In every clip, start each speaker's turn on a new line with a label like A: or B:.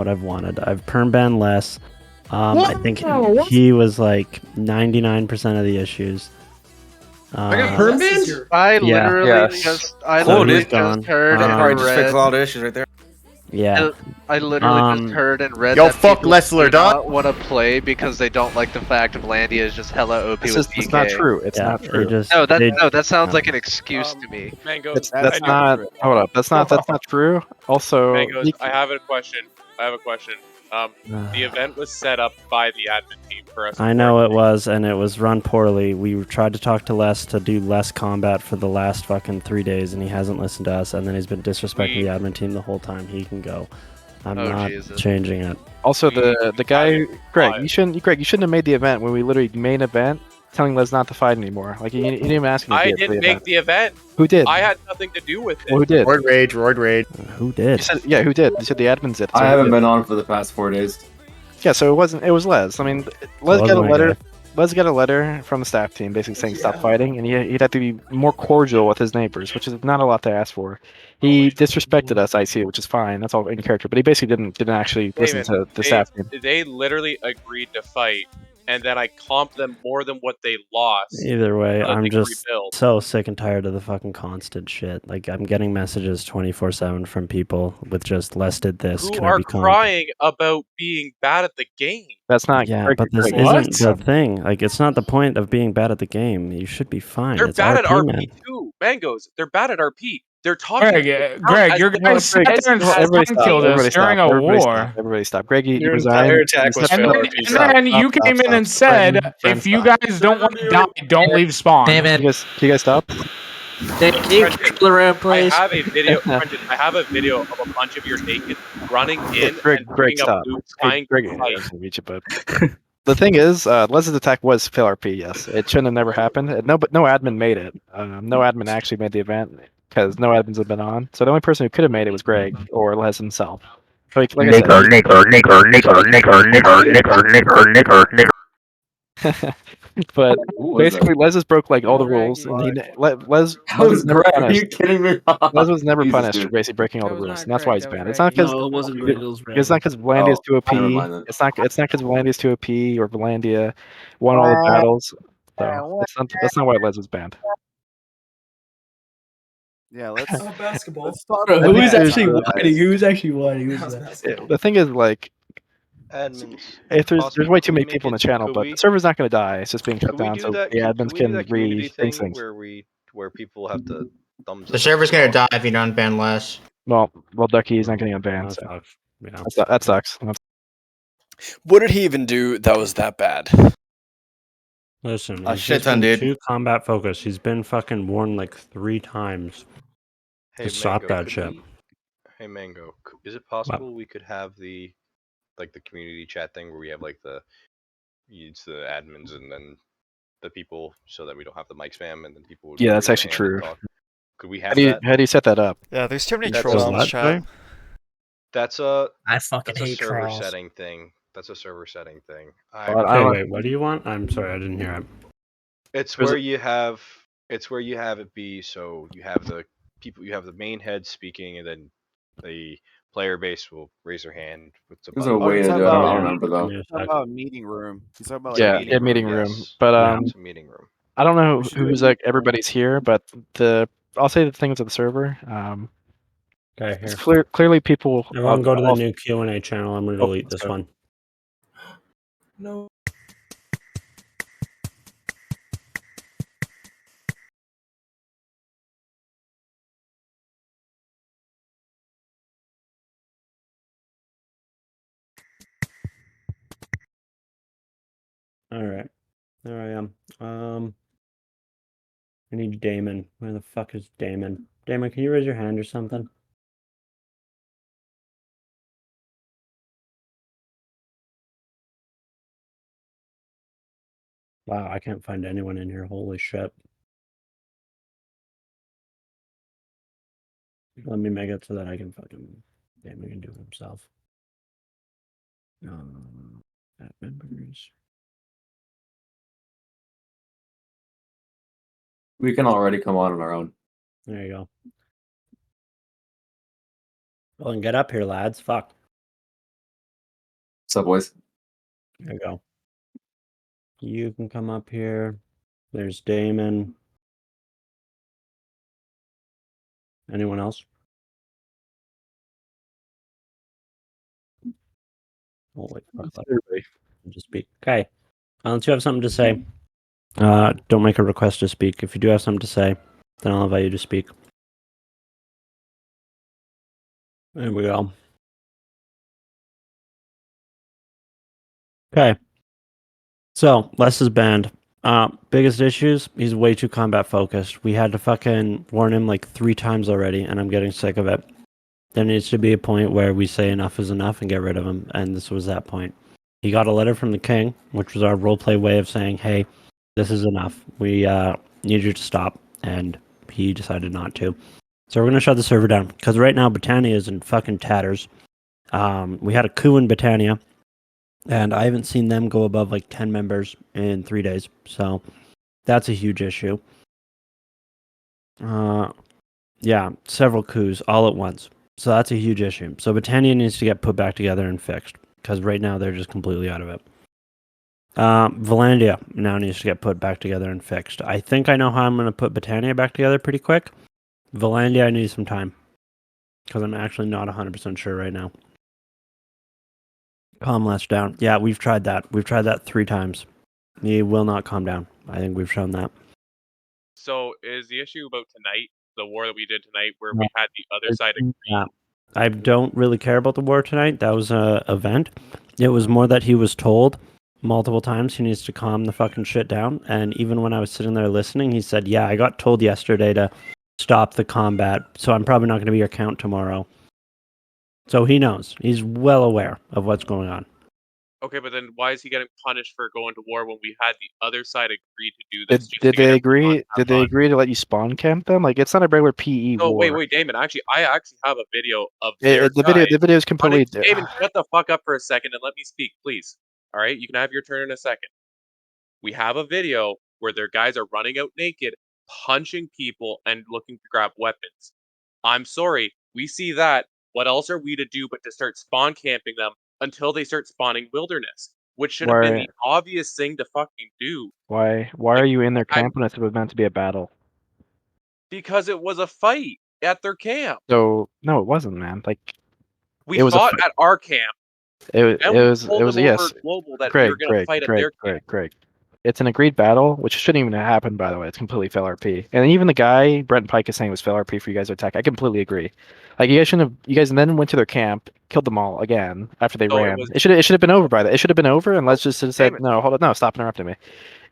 A: what I've wanted. I've perm banned less. I think he was like 99% of the issues.
B: I got perm banned?
C: I literally
D: Yes.
C: just, I
A: So
C: literally
A: he's gone.
C: just heard
D: That
C: and
D: probably just fixed
C: read.
D: a lot of issues right there.
A: Yeah.
C: I literally just heard and read
B: Yo,
C: that
B: fuck
C: people
B: Lessler,
C: do
B: dog.
C: not want to play because they don't like the fact of Landia is just hella OP with PK.
E: It's not true. It's not true.
C: No, that sounds like an excuse to me.
F: Mangoes,
E: That's not. Hold up. That's not true. Also,
F: Mangoes, I have a question. The event was set up by the admin team for us.
A: I know it was, and it was run poorly. We tried to talk to Les to do less combat for the last fucking 3 days, and he hasn't listened to us, and then he's been disrespecting the admin team the whole time. He can go. I'm not changing it.
E: also the guy, Greg, you shouldn't have made the event when we literally main event telling Les not to fight anymore. Like you didn't even ask him.
F: I didn't make the event.
E: Who did?
F: I had nothing to do with it.
E: Well, who did?
B: Roid rage.
A: Who did?
E: You said, yeah, who did? You said the admins did.
G: I haven't been on for the past 4 days.
E: Yeah, so it wasn't. It was Les. I mean, Les got a letter. Les got a letter from the staff team basically saying stop fighting, and he'd have to be more cordial with his neighbors, which is not a lot to ask for. He disrespected us, I see, which is fine. That's all in character. But he basically didn't actually listen to the staff team.
F: They literally agreed to fight, and then I comped them more than what they lost.
A: Either way, I'm just so sick and tired of the fucking constant shit. Like, I'm getting messages 24/7 from people with just Les did this.
F: Who are crying about being bad at the game.
E: That's not.
A: Yeah, but this isn't the thing. Like, it's not the point of being bad at the game. You should be fine.
F: They're bad at RP
A: man.
F: too. Mangoes, they're bad at RP. They're talking.
H: Greg, you're going to sit there and kill this during a war.
E: Everybody stop. Greg, you
B: resigned.
H: And then you came in and said, if you guys don't want to die, don't leave spawn.
E: Damn it. Can you guys stop?
I: Can you control the room, please?
F: I have a video. I have a video of a bunch of your naked running in and bringing up loops, trying to fight.
E: The thing is, Les's attack was fail RP. Yes, it shouldn't have never happened. No admin made it. No admin actually made the event because no admins have been on. So the only person who could have made it was Greg or Les himself. Like
J: Nicker.
E: But basically, Les has broke like all the rules, and Les was never punished.
G: Are you kidding me?
E: Les was never punished for basically breaking all the rules, and that's why he's banned. It's not because it's not because Valandia is too OP. It's not because Valandia is too OP or Valandia won all the battles. So that's not why Les was banned.
K: Yeah, let's
B: basketball.
K: Let's talk
I: Who's actually whining? Who's actually whining?
E: The thing is, like, if there's way too many people in the channel, but the server's not going to die. It's just being shut down, so the admins can rethink things.
C: Where people have to thumbs
I: The server's gonna die if you don't ban less.
E: Well, Ducky is not getting unbanned, so that sucks.
B: What did he even do that was that bad?
A: Listen,
D: A shit ton, dude.
A: Too combat focused. He's been fucking warned like 3 times.
C: Hey,
A: to stop that shit.
C: Hey Mango, is it possible we could have the community chat thing where we have like it's the admins and then the people, so that we don't have the mic spam and then people would
E: that's actually true.
C: Could we have
E: How do you set that up?
K: Yeah, there's too many trolls on the chat.
I: I fucking hate
C: server
I: trolls.
C: setting thing. That's a server setting thing.
A: Wait, what do you want? I'm sorry, I didn't hear it.
C: It's where you have it be so you have the people, you have the main head speaking, and then the player base will raise their hand.
G: There's a way to do it. I don't remember though.
K: He's talking about meeting room. He's talking about
E: meeting room. But
C: it's a meeting room.
E: I don't know who's like everybody's here, but I'll say the things of the server.
A: Okay,
E: it's clearly people.
A: Everyone go to the new Q&A channel. I'm going to delete this one.
B: No.
A: All right, there I am. I need Damon. Where the fuck is Damon? Damon, can you raise your hand or something? Wow, I can't find anyone in here. Holy shit. Let me make it so that I can fucking... Damon can do it himself. Add members.
G: We can already come on our own.
A: There you go. Well, then get up here, lads. Fuck.
G: What's up, boys?
A: There you go. You can come up here. There's Damon. Anyone else? Oh, wait. Just speak. Okay. Unless you have something to say, don't make a request to speak. If you do have something to say, then I'll invite you to speak. There we go. Okay. So, Les is banned. Biggest issues, he's way too combat focused. We had to fucking warn him like 3 times already, and I'm getting sick of it. There needs to be a point where we say enough is enough and get rid of him, and this was that point. He got a letter from the king, which was our roleplay way of saying, hey, this is enough. We need you to stop, and he decided not to. So we're going to shut the server down, because right now Britannia is in fucking tatters. We had a coup in Britannia, and I haven't seen them go above like 10 members in 3 days. So that's a huge issue. Yeah, several coups all at once. So that's a huge issue. So Britannia needs to get put back together and fixed, because right now they're just completely out of it. Valandia now needs to get put back together and fixed. I think I know how I'm going to put Britannia back together pretty quick. Valandia, I need some time, because I'm actually not 100% sure right now. Calm less down. Yeah, we've tried that. We've tried that 3 times. He will not calm down. I think we've shown that.
F: So is the issue about tonight, the war that we did tonight, where we had the other side agree?
A: Yeah. I don't really care about the war tonight. That was a event. It was more that he was told multiple times he needs to calm the fucking shit down. And even when I was sitting there listening, he said, yeah, I got told yesterday to stop the combat, so I'm probably not going to be your count tomorrow. So he knows. He's well aware of what's going on.
F: Okay, but then why is he getting punished for going to war when we had the other side agree to do this?
E: Did they agree? Did they agree to let you spawn camp them? Like, it's not a regular PE
F: war.
E: war.
F: Wait, Damon. Actually, I have a video of
E: the video is completely.
F: Damon, shut the fuck up for a second and let me speak, please. All right, you can have your turn in a second. We have a video where their guys are running out naked, punching people, and looking to grab weapons. I'm sorry, we see that. What else are we to do but to start spawn camping them until they start spawning wilderness, which should have been the obvious thing to fucking do.
E: Why are you in their camp when it's meant to be a battle?
F: Because it was a fight at their camp.
E: So no, it wasn't, man. Like,
F: we fought at our camp.
E: It was yes.
F: Global that we were gonna fight at their camp.
E: Greg. It's an agreed battle, which shouldn't even have happened, by the way. It's completely fail RP. And even the guy, Brent Pike, is saying it was fail RP for you guys to attack. I completely agree. Like, you guys shouldn't have. You guys then went to their camp, killed them all again after they ran. It should have been over by that. It should have been over, and let's just have said, no, hold on, no, stop interrupting me.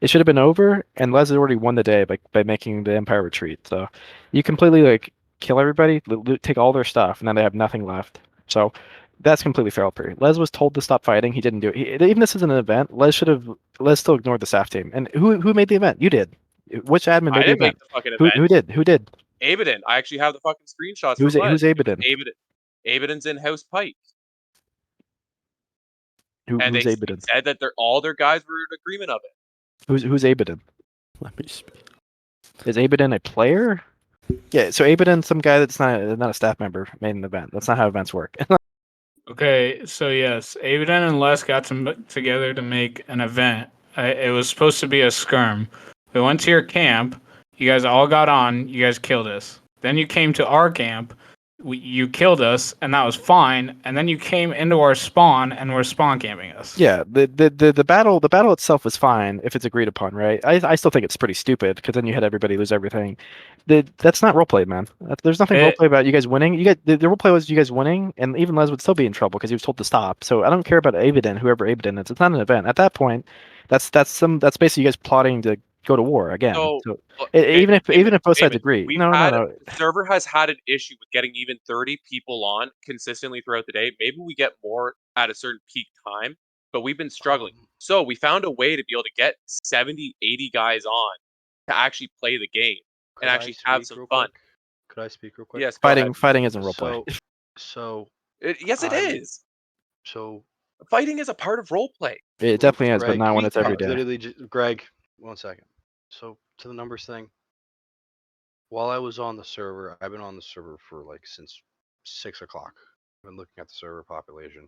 E: It should have been over, and Les had already won the day by making the Empire retreat. So you completely like kill everybody, take all their stuff, and then they have nothing left. So that's completely fair play. Les was told to stop fighting. He didn't do it. Even this isn't an event. Les still ignored the staff team. And who made the event? You did. Which admin made the event?
F: Make the fucking event.
E: Who did?
F: Abaddon. I actually have the fucking screenshots.
E: Who's Abaddon?
F: Abaddon's in-house Pike.
E: Who's Abaddon?
F: Said that all their guys were in agreement of it.
E: Who's Abaddon?
A: Let me speak.
E: Is Abaddon a player? Yeah, so Abaddon, some guy that's not a staff member, made an event. That's not how events work.
H: Okay, so yes, Abaddon and Les got together to make an event. It was supposed to be a skirm. We went to your camp. You guys all got on. You guys killed us. Then you came to our camp. You killed us, and that was fine. And then you came into our spawn and were spawn camping us.
E: Yeah, the battle itself was fine if it's agreed upon, right? I still think it's pretty stupid because then you had everybody lose everything. That's not roleplay, man. There's nothing roleplay about you guys winning. The roleplay was you guys winning, and even Les would still be in trouble because he was told to stop. So I don't care about Abaddon, whoever Abaddon is. It's not an event. At that point, that's basically you guys plotting to go to war again. So even if both sides agree,
F: the server has had an issue with getting even 30 people on consistently throughout the day. Maybe we get more at a certain peak time, but we've been struggling. So we found a way to be able to get 70, 80 guys on to actually play the game and actually have some fun.
C: Could I speak real quick?
F: Yes.
E: Fighting isn't roleplay.
F: Yes, it is.
C: So
F: fighting is a part of roleplay.
E: It definitely is, but not when it's every day.
C: Literally, Greg, 1 second. So to the numbers thing, while I was on the server, I've been on the server for since 6 o'clock. I've been looking at the server population.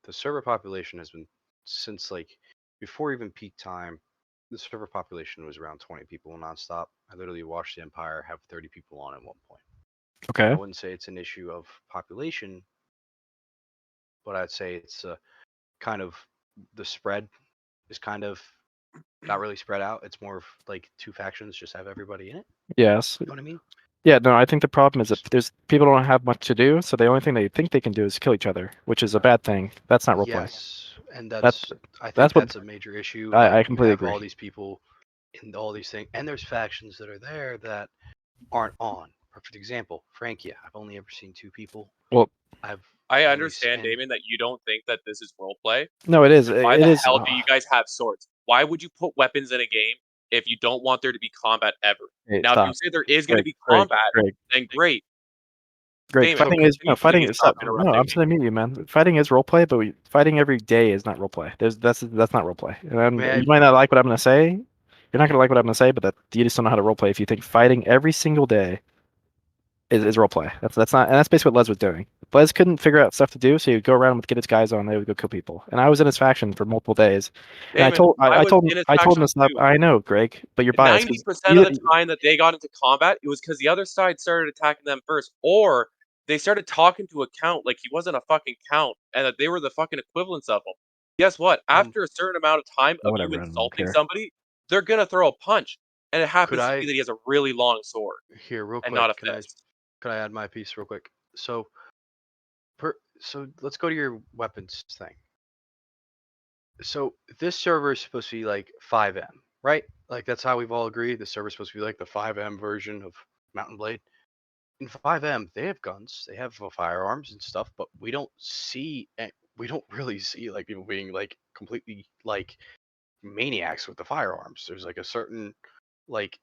C: the server population has been since like before even peak time. The server population was around 20 people nonstop. I literally watched the Empire have 30 people on at one point.
E: Okay.
C: I wouldn't say it's an issue of population, but I'd say it's kind of the spread is kind of not really spread out. It's more of like two factions just have everybody in it.
E: Yes.
C: You know what I mean?
E: Yeah, no, I think the problem is that there's people don't have much to do, so the only thing they think they can do is kill each other, which is a bad thing. That's not roleplay.
C: Yes, and
E: That's
C: I think
E: that's what
C: that's a major issue.
E: I
C: Like,
E: completely
C: you have
E: agree.
C: all these people in all these things, and there's factions that are there that aren't on. Perfect example, Frankia. I've only ever seen 2 people.
E: Well,
F: I understand, Damon, that you don't think that this is roleplay.
E: No, it is.
F: Why
E: it
F: the
E: is.
F: hell do you guys have swords? Why would you put weapons in a game if you don't want there to be combat ever?
E: Hey,
F: Now,
E: stop.
F: if you say there is going to
E: Greg,
F: be combat,
E: Greg.
F: then great.
E: Greg,
F: Damon,
E: fighting is
F: continue,
E: fighting
F: please.
E: is
F: Stop
E: no.
F: interrupting
E: I'm
F: me.
E: trying to meet you, man. Fighting is roleplay, but fighting every day is not roleplay. That's not roleplay. And
C: May I-
E: you might not like what I'm gonna say. You're not gonna like what I'm gonna say, but that you just don't know how to roleplay if you think fighting every single day is roleplay. That's not, and that's basically what Les was doing. Les couldn't figure out stuff to do, so he'd go around and get his guys on. They would go kill people, and I was in his faction for multiple days. And
F: Damon,
E: I told
F: was in his
E: him to
F: faction
E: stop.
F: too.
E: I know, Greg, but you're biased.
F: 90% of the time that they got into combat, it was because the other side started attacking them first, or they started talking to a count like he wasn't a fucking count, and that they were the fucking equivalents of him. Guess what? After a certain amount of time of
E: whatever,
F: you
E: I don't
F: insulting
E: care.
F: somebody, they're gonna throw a punch, and it happens to
C: I-
F: be that he has a really long sword
C: Here, real
F: and
C: quick,
F: not a
C: can
F: fist.
C: I add my piece real quick? So, so let's go to your weapons thing. So this server is supposed to be like 5M, right? Like that's how we've all agreed. The server's supposed to be like the 5M version of Mountain Blade. In 5M, they have guns, they have firearms and stuff, but we don't really see like people being like completely like maniacs with the firearms. There's like a certain like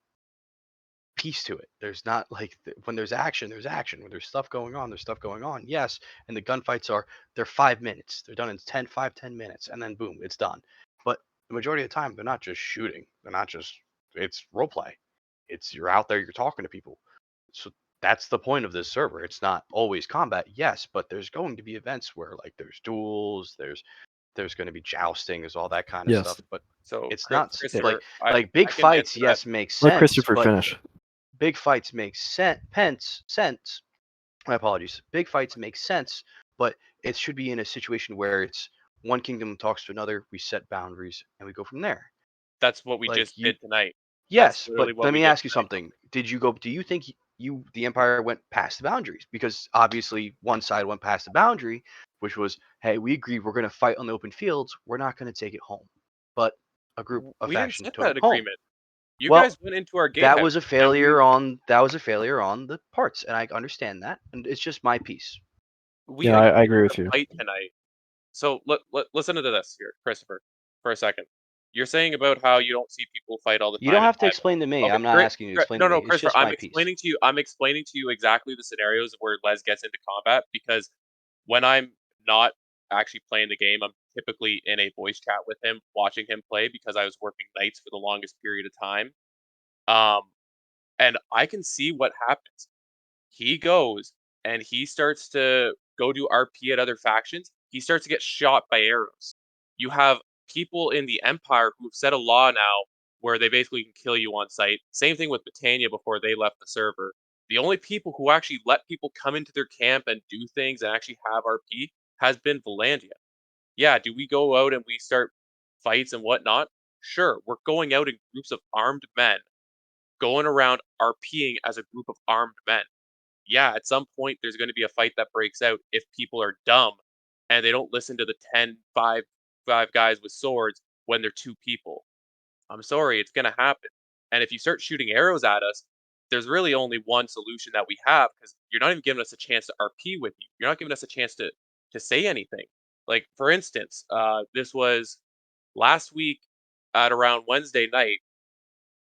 C: piece to it. There's not like when there's action, there's action. When there's stuff going on, there's stuff going on. Yes, and the gunfights they're 5 minutes. They're done in 10 minutes, and then boom, it's done. But the majority of the time, they're not just shooting. They're not just it's role play. It's you're out there, you're talking to people. So that's the point of this server. It's not always combat, yes, but there's going to be events where like there's duels, there's going to be jousting, there's all that kind of
E: Yes.
C: stuff. But
F: So
C: it's not
F: Christopher,
C: like big
F: I can
C: fights.
F: answer that.
C: Yes, makes
E: Let
C: sense.
E: Christopher
C: but
E: finish.
C: Big fights make sense. My apologies. Big fights make sense, but it should be in a situation where it's one kingdom talks to another, we set boundaries, and we go from there.
F: That's what we
C: Like
F: just did tonight.
C: Yes,
F: That's
C: but
F: literally what
C: let
F: we
C: me
F: did
C: ask you
F: tonight.
C: something. Do you think the Empire went past the boundaries? Because obviously one side went past the boundary, which was, hey, we agreed we're going to fight on the open fields. We're not going to take it home. But a
F: We didn't
C: faction
F: set
C: took
F: that
C: it home.
F: agreement. You
C: Well,
F: guys went into our game.
C: that was a failure on the parts, and I understand that, and it's just my piece.
E: Yeah, I agree with you.
F: Fight tonight. So listen to this here, Christopher, for a second. You're saying about how you don't see people fight all the time.
C: You don't have to
F: in
C: explain to me.
F: Okay,
C: I'm not
F: great,
C: asking you to
F: great.
C: explain
F: No,
C: to me. It's
F: Christopher,
C: just
F: I'm
C: my piece.
F: explaining to you. I'm explaining to you exactly the scenarios where Les gets into combat, because when I'm not actually playing the game, I'm typically in a voice chat with him, watching him play, because I was working nights for the longest period of time. And I can see what happens. He goes and he starts to go do RP at other factions. He starts to get shot by arrows. You have people in the Empire who've set a law now where they basically can kill you on sight. Same thing with Britannia before they left the server. The only people who actually let people come into their camp and do things and actually have RP has been Valandia. Yeah, do we go out and we start fights and whatnot? Sure, we're going out in groups of armed men, going around RPing as a group of armed men. Yeah, at some point there's going to be a fight that breaks out if people are dumb and they don't listen to the 5 guys with swords when they're 2 people. I'm sorry, it's going to happen. And if you start shooting arrows at us, there's really only one solution that we have, because you're not even giving us a chance to RP with you. You're not giving us a chance to say anything. Like, for instance, this was last week at around Wednesday night.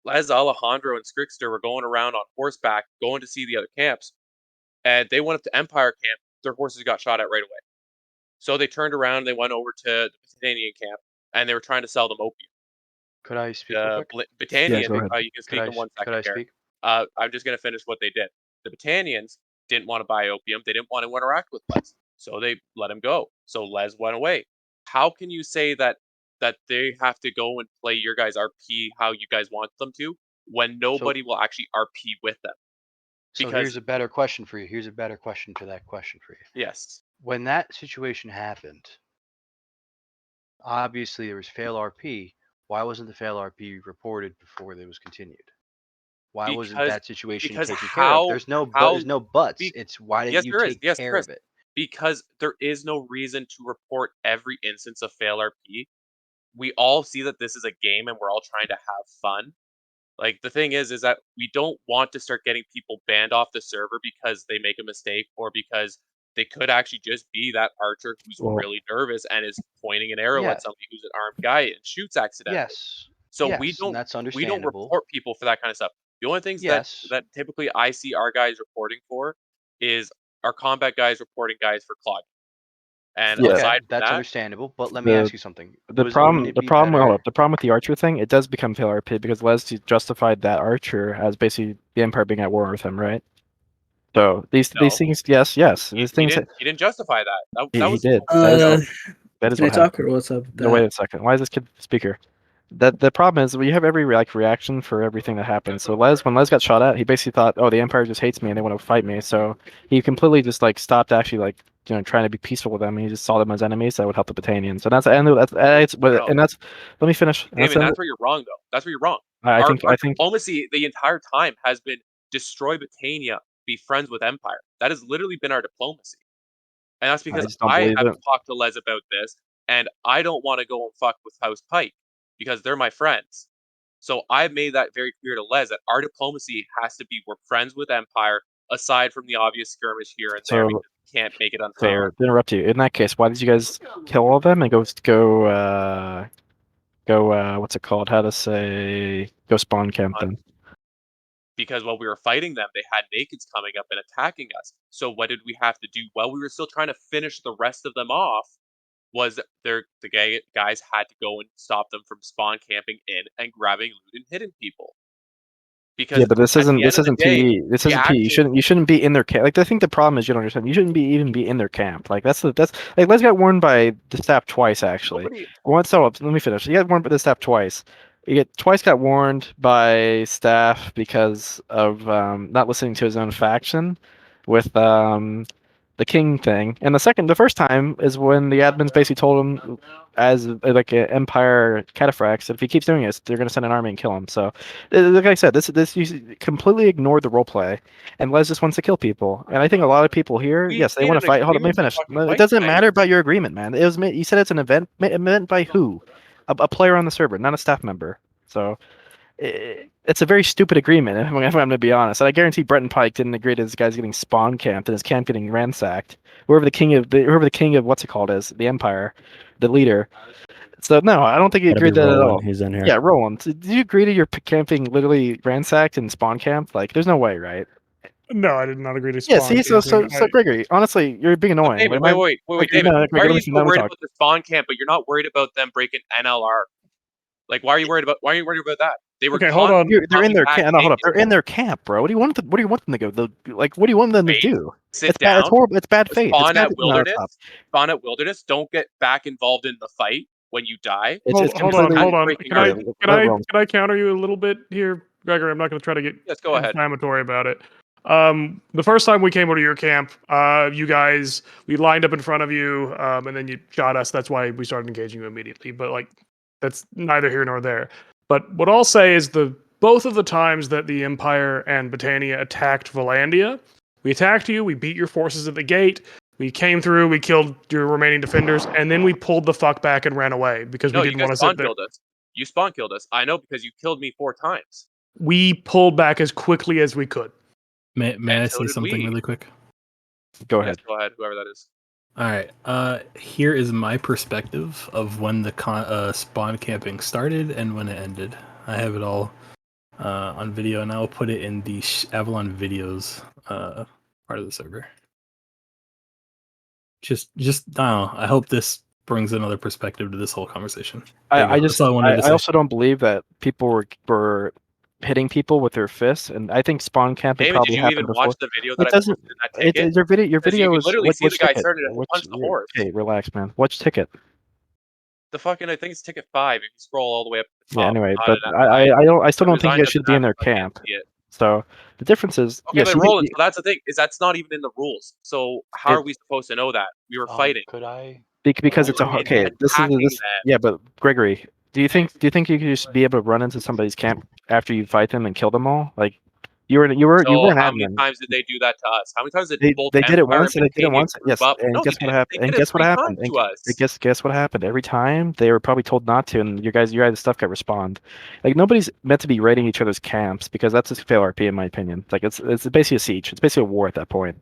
F: Les, Alejandro, and Scrickster were going around on horseback, going to see the other camps, and they went up to Empire camp. Their horses got shot at right away. So they turned around and they went over to the Battanian camp, and they were trying to sell them opium.
C: Could I speak real quick?
E: Yeah, go ahead.
F: You can speak in 1 second.
C: Could I
F: Garrett.
C: speak?
F: I'm just going to finish what they did. The Battanians didn't want to buy opium. They didn't want to interact with Les. So they let him go. So Les went away. How can you say that they have to go and play your guys' RP how you guys want them to when nobody will actually RP with them?
D: So
F: Because
D: here's a better question for you. Here's a better question to that question for you.
F: yes,
D: When that situation happened, obviously there was fail RP. Why wasn't the fail RP reported before it was continued? Why wasn't
F: because
D: that situation
F: because
D: taken care of? There's no there's no buts.
F: be,
D: It's why didn't
F: yes
D: you
F: there is.
D: take
F: Yes
D: care
F: there is.
D: of it?
F: Because there is no reason to report every instance of fail RP. We all see that this is a game and we're all trying to have fun. Like the thing is that we don't want to start getting people banned off the server because they make a mistake or because they could actually just be that archer who's
E: Well,
F: really nervous and is pointing an arrow
D: Yeah.
F: at somebody who's an armed guy and shoots accidentally.
D: Yes.
F: So
D: Yes, and that's
F: we don't
D: understandable.
F: report people for that kind of stuff. The only things
D: Yes.
F: that typically I see our guys reporting for is our combat guys reporting guys for clogging. And
E: Yeah.
D: Okay,
F: aside from
D: that's
F: that,
D: understandable. But let me ask you something.
E: The
D: Wouldn't
E: problem,
D: it
E: the
D: be
E: problem,
D: better?
E: the problem with the archer thing, it does become fail RP because Les justified that archer as basically the Empire being at war with him, right? So these
F: No.
E: things, yes, these things.
F: He didn't justify that. That
E: He
F: was
E: did. That is
I: Can I
E: what
I: talk
E: happened.
I: or what's up with
E: No, wait
I: that?
E: a second. Why is this kid speaker? The problem is we have every reaction for everything that happens. So when Les got shot at, he basically thought, oh, the Empire just hates me and they want to fight me. So he completely just like stopped actually like trying to be peaceful with them. He just saw them as enemies that would help the Battanians. So that's let me finish.
F: David, that's where you're wrong though. That's where you're wrong.
E: I
F: Our
E: think
F: diplomacy the entire time has been destroy Britannia, be friends with Empire. That has literally been our diplomacy. And that's
E: I
F: because
E: just don't
F: I
E: believe
F: have
E: it.
F: talked to Les about this, and I don't want to go and fuck with House Pike because they're my friends. So I've made that very clear to Les that our diplomacy has to be we're friends with Empire, aside from the obvious skirmish here and there,
E: So
F: because we can't make it
E: so
F: unfair.
E: to interrupt you. In that case, why did you guys kill all of them and go what's it called? How to say go spawn camp them?
F: Because while we were fighting them, they had nakeds coming up and attacking us. So what did we have to do? While we were still trying to finish the rest of them off, was the guys had to go and stop them from spawn camping in and grabbing loot and hitting people. Because
E: Yeah, but this
F: at the
E: isn't
F: end
E: this
F: of the
E: isn't
F: day,
E: PE. This
F: the
E: isn't PE.
F: action,
E: You shouldn't be in their camp. Like I think the problem is you don't understand. You shouldn't even be in their camp. Like that's like Les got warned by the staff twice actually.
F: nobody.
E: Once so let me finish. He got warned by the staff twice. Twice got warned by staff because of not listening to his own faction with the king thing. And the first time is when the admins basically told him as like an Empire cataphracts that if he keeps doing this, they're gonna send an army and kill him. So, like I said, this you completely ignored the role play, and Les just wants to kill people. And I think a lot of people here,
F: We
E: yes, they
F: made
E: want to
F: an
E: fight. Hold on, let me
F: agreement to
E: finish.
F: fucking
E: It
F: fight
E: doesn't
F: tonight.
E: matter about your agreement, man. You said it's an event. Event by who? A player on the server, not a staff member. So it's a very stupid agreement, if I'm going to be honest. And I guarantee Bretton Pike didn't agree to this guy's getting spawn camped and his camp getting ransacked. Whoever the king of what's it called is, the Empire, the leader. So no, I don't think he agreed to that at all.
A: He's in here.
E: Yeah, Roland. Did you agree to your camping literally ransacked and spawn camped? Like, there's no way, right?
J: No, I did not agree to spawn.
E: Yeah, see, so Gregory, honestly, you're being annoying.
F: David,
E: Like,
F: wait, David.
E: no,
F: Why are you
E: let me
F: so worried
E: talk.
F: about the spawn camp, but you're not worried about them breaking NLR? Like, why are you worried about that? They were
J: okay. Hold on.
E: They're in their
F: camp.
E: camp. No, hold up. They're in their camp, bro. What do you want them to go? Like, what do you want them to do?
F: Sit
E: It's
F: down.
E: bad. It's horrible. It's bad faith.
F: Spawn
E: It's bad.
F: at wilderness. Spawn at wilderness. Don't get back involved in the fight when you die.
J: Hold on. Can I counter you a little bit here, Gregory? I'm not going to try to get
F: go ahead.
J: inflammatory about it. The first time we came over to your camp, you guys, we lined up in front of you, and then you shot us. That's why we started engaging you immediately. But like, that's neither here nor there. But what I'll say is both of the times that the Empire and Britannia attacked Valandia, we attacked you, we beat your forces at the gate, we came through, we killed your remaining defenders, and then we pulled the fuck back and ran away because we didn't want to sit there.
F: You spawn killed us. I know because you killed me 4 times.
J: We pulled back as quickly as we could.
L: May I say something really quick?
E: Go ahead.
F: Yes, go ahead, whoever that is.
L: All right. Here is my perspective of when the spawn camping started and when it ended. I have it all on video, and I'll put it in the Avalon videos part of the server. Just I don't know. I hope this brings another perspective to this whole conversation.
E: I also don't believe that people were hitting people with their fists, and I think spawn camping
F: David,
E: probably
F: did you
E: happened
F: even
E: before.
F: watch the video that
E: It
F: I
E: doesn't.
F: posted in that ticket?
E: Your video. Your
F: Because you
E: video
F: can
E: is
F: literally see the guy
E: ticket?
F: started to punch the horse.
E: Okay, relax, man. Which ticket?
F: The fucking, I think it's ticket 5. If you scroll all the way up to the top.
E: Yeah. Anyway,
F: not
E: but
F: an-
E: I still don't think you
F: resigned
E: guys
F: as
E: should
F: an
E: be in their
F: admin, so I can't
E: camp.
F: see it.
E: So the difference is,
F: Okay,
E: yes,
F: but Roland, so that's the thing, is that's not even in the rules. So how are we supposed to know that? We were fighting.
D: Could I?
E: because
F: We
E: it's a
F: were
E: okay. This is
F: attacking
E: this.
F: them.
E: Yeah, but Gregory, do you think you could just be able to run into somebody's camp after you fight them and kill them all? Like you were an
F: So how many
E: admin.
F: times did they do that to us? How many times did both
E: They did it
F: Empire
E: once
F: and
E: and they did it
F: Britannia
E: once.
F: group
E: Yes,
F: up?
E: and
F: No,
E: guess
F: they
E: what
F: didn't.
E: happened?
F: They
E: And
F: did it
E: guess what
F: 3
E: happened?
F: times to us.
E: Guess what happened? Every time they were probably told not to, and your guys' stuff got respawned. Like nobody's meant to be raiding each other's camps because that's just fail RP in my opinion. Like it's basically a siege. It's basically a war at that point.